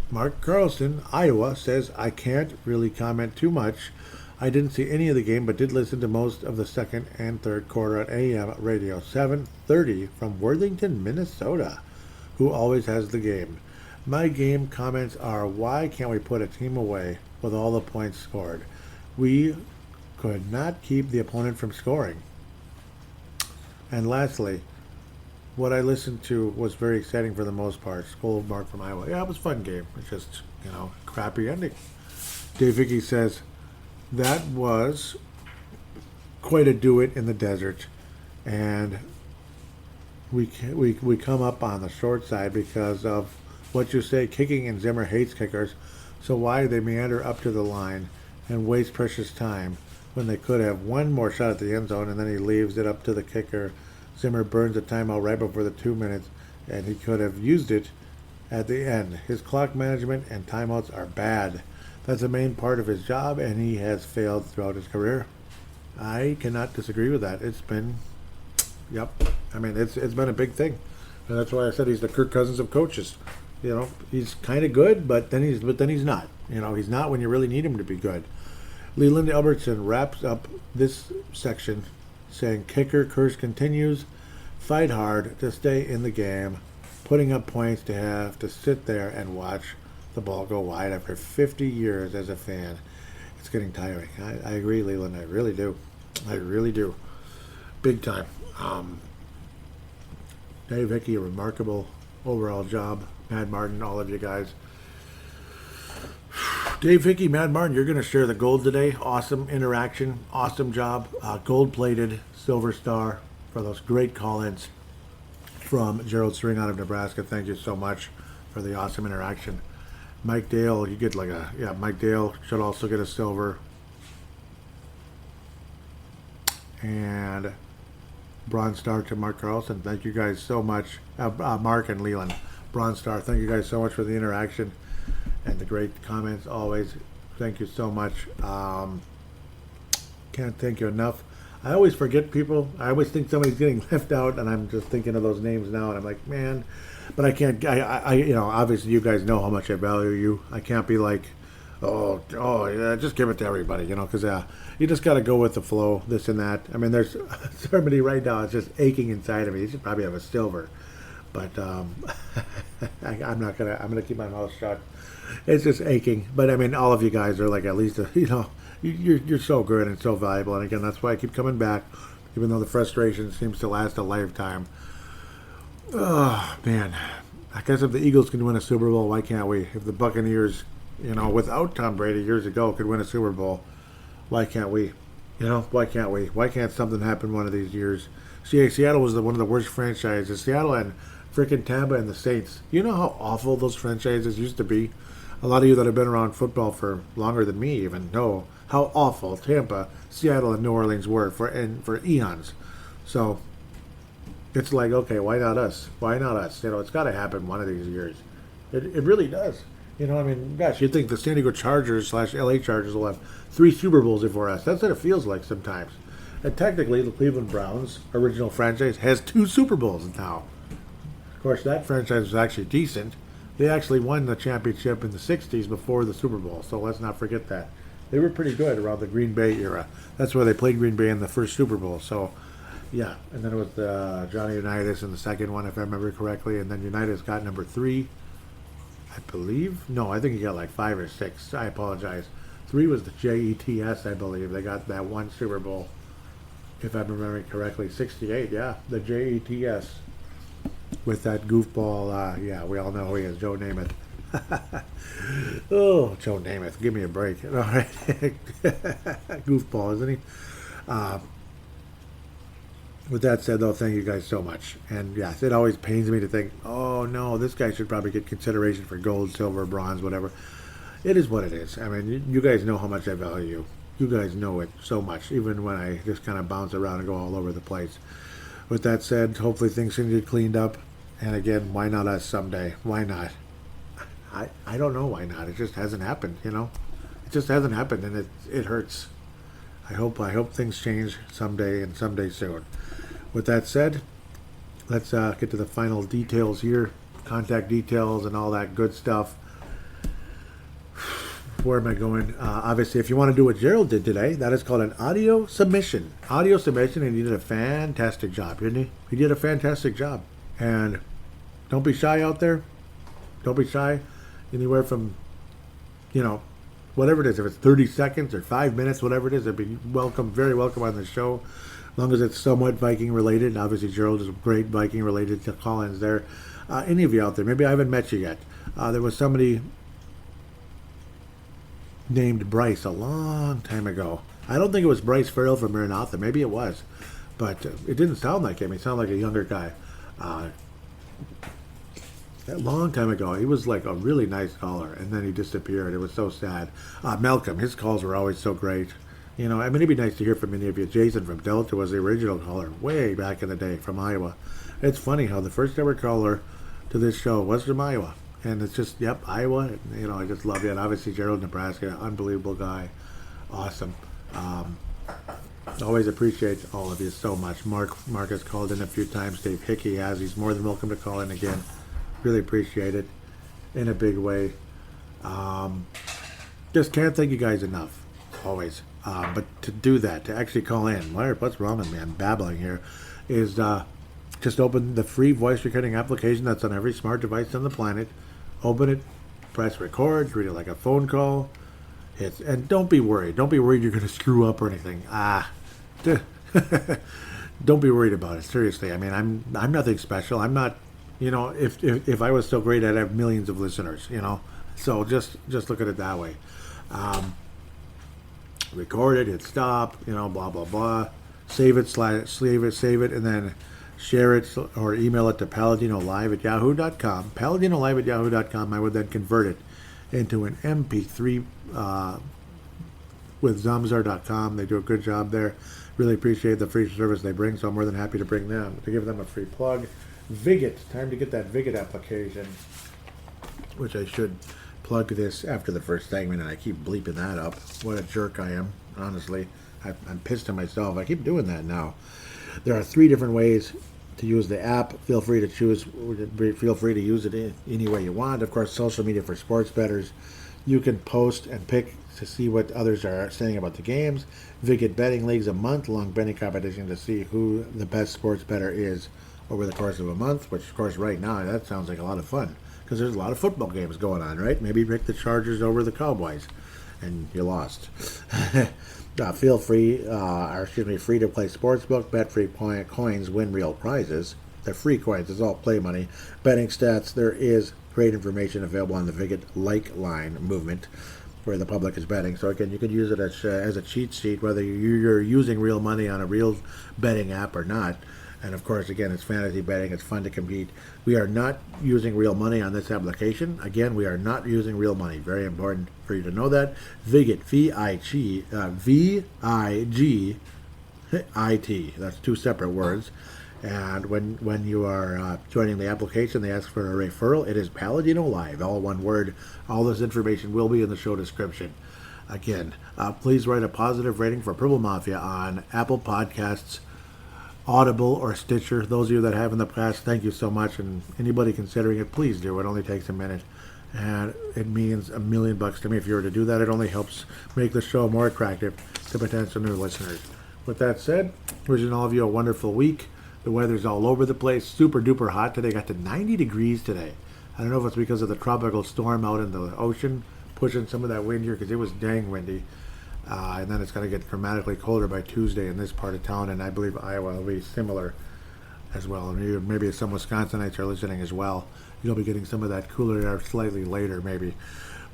Mark Carlson, Iowa, says, I can't really comment too much. I didn't see any of the game, but did listen to most of the second and third quarter at AM Radio 730 from Worthington, Minnesota, who always has the game. My game comments are, why can't we put a team away with all the points scored? We could not keep the opponent from scoring. And lastly, what I listened to was very exciting for the most part. Skull Mark from Iowa. Yeah, it was a fun game. It's just, crappy ending. Dave Hickey says, that was quite a do-it in the desert. And we come up on the short side because of what you say, kicking, and Zimmer hates kickers. So why they meander up to the line and waste precious time when they could have one more shot at the end zone, and then he leaves it up to the kicker Zimmer burns a timeout right before the 2 minutes, and he could have used it at the end. His clock management and timeouts are bad. That's a main part of his job, and he has failed throughout his career. I cannot disagree with that. It's been, yep. I mean, it's been a big thing, and that's why I said he's the Kirk Cousins of coaches. You know, he's kind of good, but then he's not. You know, he's not when you really need him to be good. Leland Albertson wraps up this section saying, kicker curse continues. Fight hard to stay in the game. Putting up points to have to sit there and watch the ball go wide after 50 years as a fan. It's getting tiring. I agree, Leland. I really do. I really do. Big time. Dave Hickey, a remarkable overall job. Mad Martin, all of you guys. Dave Hickey, Mad Martin, you're going to share the gold today. Awesome interaction. Awesome job. Gold-plated silver star for those great call-ins from Gerald String out of Nebraska. Thank you so much for the awesome interaction. Mike Dale, you get Mike Dale should also get a silver. And Bronze Star to Mark Carlson. Thank you guys so much. Mark and Leland. Bronze Star, thank you guys so much for the interaction and the great comments always. Thank you so much. Can't thank you enough. I always forget people. I always think somebody's getting left out, and I'm just thinking of those names now, and I'm like, man. But I can't. You know, obviously you guys know how much I value you. I can't be like, oh, yeah, just give it to everybody, you know, because you just got to go with the flow, this and that. I mean, there's somebody right now. It's just aching inside of me. You should probably have a silver, but I'm not gonna. I'm gonna keep my mouth shut. It's just aching. But I mean, all of you guys are like at least you know. You're so good and so valuable, and again, that's why I keep coming back, even though the frustration seems to last a lifetime. Oh man, I guess if the Eagles can win a Super Bowl, why can't we? If the Buccaneers, you know, without Tom Brady years ago, could win a Super Bowl, why can't we? You know, why can't we? Why can't something happen one of these years? See, Seattle was one of the worst franchises. Seattle and freaking Tampa and the Saints. You know how awful those franchises used to be? A lot of you that have been around football for longer than me even know how awful Tampa, Seattle, and New Orleans were for eons. So it's like, okay, why not us? Why not us? You know, it's got to happen one of these years. It really does. You know, I mean, gosh, you'd think the San Diego Chargers / LA Chargers will have 3 Super Bowls before us. That's what it feels like sometimes. And technically, the Cleveland Browns, original franchise, has 2 Super Bowls now. Of course, that franchise was actually decent. They actually won the championship in the 60s before the Super Bowl, so let's not forget that. They were pretty good around the Green Bay era. That's where they played Green Bay in the first Super Bowl. So, yeah. And then it was Johnny Unitas in the second one, if I remember correctly. And then Unitas got number 3, I believe. No, I think he got like 5 or 6. I apologize. 3 was the JETS, I believe. They got that one Super Bowl, if I'm remembering correctly. 68, yeah. The JETS with that goofball. Yeah, we all know who he is, Joe Namath. Oh, Joe Namath, give me a break. All right. Goofball, isn't he? With that said, though, thank you guys so much. And yes, it always pains me to think, oh no, this guy should probably get consideration for gold, silver, bronze, whatever. It is what it is. I mean, you guys know how much I value you. You guys know it so much, even when I just kind of bounce around and go all over the place. With that said, hopefully things can get cleaned up. And again, why not us someday? Why not? I don't know why not. It just hasn't happened, you know. It just hasn't happened, and it hurts. I hope things change someday and someday soon. With that said, let's get to the final details here, contact details and all that good stuff. Where am I going? Obviously, if you want to do what Gerald did today, that is called an audio submission. Audio submission, and he did a fantastic job, didn't he? He did a fantastic job. And don't be shy out there. Don't be shy. Anywhere from, you know, whatever it is, if it's 30 seconds or 5 minutes, whatever it is, it'd be welcome, very welcome on the show, as long as it's somewhat Viking related. Obviously, Gerald is great Viking related to call-ins there. Any of you out there, maybe I haven't met you yet. There was somebody named Bryce a long time ago. I don't think it was Bryce Farrell from Maranatha. Maybe it was, but it didn't sound like him. He sounded like a younger guy. A long time ago, he was like a really nice caller, and then he disappeared. It was so sad. Malcolm, his calls were always so great. You know, I mean, it'd be nice to hear from any of you. Jason from Delta was the original caller way back in the day from Iowa. It's funny how the first ever caller to this show was from Iowa. And it's just, yep, Iowa. You know, I just love it. And obviously, Gerald, Nebraska, unbelievable guy. Awesome. Always appreciate all of you so much. Mark has called in a few times. Dave Hickey has. He's more than welcome to call in again. Really appreciate it in a big way. Just can't thank you guys enough. Always. But to do that, to actually call in, what's wrong with me? I'm babbling here. Is just open the free voice recording application that's on every smart device on the planet. Open it, press record, treat it like a phone call. And don't be worried. Don't be worried you're going to screw up or anything. Don't be worried about it. Seriously. I mean, I'm nothing special. I'm not, you know, if I was so great, I'd have millions of listeners, you know. So just look at it that way. Record it, hit stop, you know, blah, blah, blah. Save it, and then share it or email it to paladinolive@yahoo.com. Paladinolive@yahoo.com. I would then convert it into an MP3 with Zimmer.com. They do a good job there. Really appreciate the free service they bring, so I'm more than happy to give them a free plug. Vig It. Time to get that Vig It application, which I should plug this after the first segment, and I keep bleeping that up. What a jerk I am, honestly. I'm pissed at myself. I keep doing that now. There are 3 different ways to use the app. Feel free to use it any way you want. Of course, social media for sports bettors. You can post and pick to see what others are saying about the games. Vig It Betting League's a month-long betting competition to see who the best sports bettor is over the course of a month, which, of course, right now, that sounds like a lot of fun. Because there's a lot of football games going on, right? Maybe pick the Chargers over the Cowboys, and you lost. Feel free, free to play sportsbook, bet free coins, win real prizes. They're free coins, it's all play money. Betting stats, there is great information available on the Vig It Like line movement, where the public is betting. So again, you could use it as a cheat sheet, whether you're using real money on a real betting app or not. And of course, again, it's fantasy betting. It's fun to compete. We are not using real money on this application. Again, we are not using real money. Very important for you to know that. Vig It, V-I-G-I-T. That's 2 separate words. And when you are joining the application, they ask for a referral. It is Paladinolive, all one word. All this information will be in the show description. Again, please write a positive rating for Purple Mafia on Apple Podcasts, Audible, or Stitcher. Those of you that have in the past, thank you so much. And anybody considering it, please do. It only takes a minute. And it means $1 million to me if you were to do that. It only helps make the show more attractive to potential new listeners. With that said, wishing all of you a wonderful week. The weather's all over the place. Super duper hot today. Got to 90 degrees today. I don't know if it's because of the tropical storm out in the ocean pushing some of that wind here, because it was dang windy. And then it's going to get dramatically colder by Tuesday in this part of town, and I believe Iowa will be similar as well. And maybe some Wisconsinites are listening as well. You'll be getting some of that cooler air slightly later, maybe.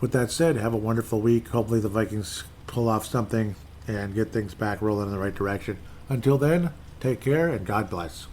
With that said, have a wonderful week. Hopefully the Vikings pull off something and get things back rolling in the right direction. Until then, take care and God bless.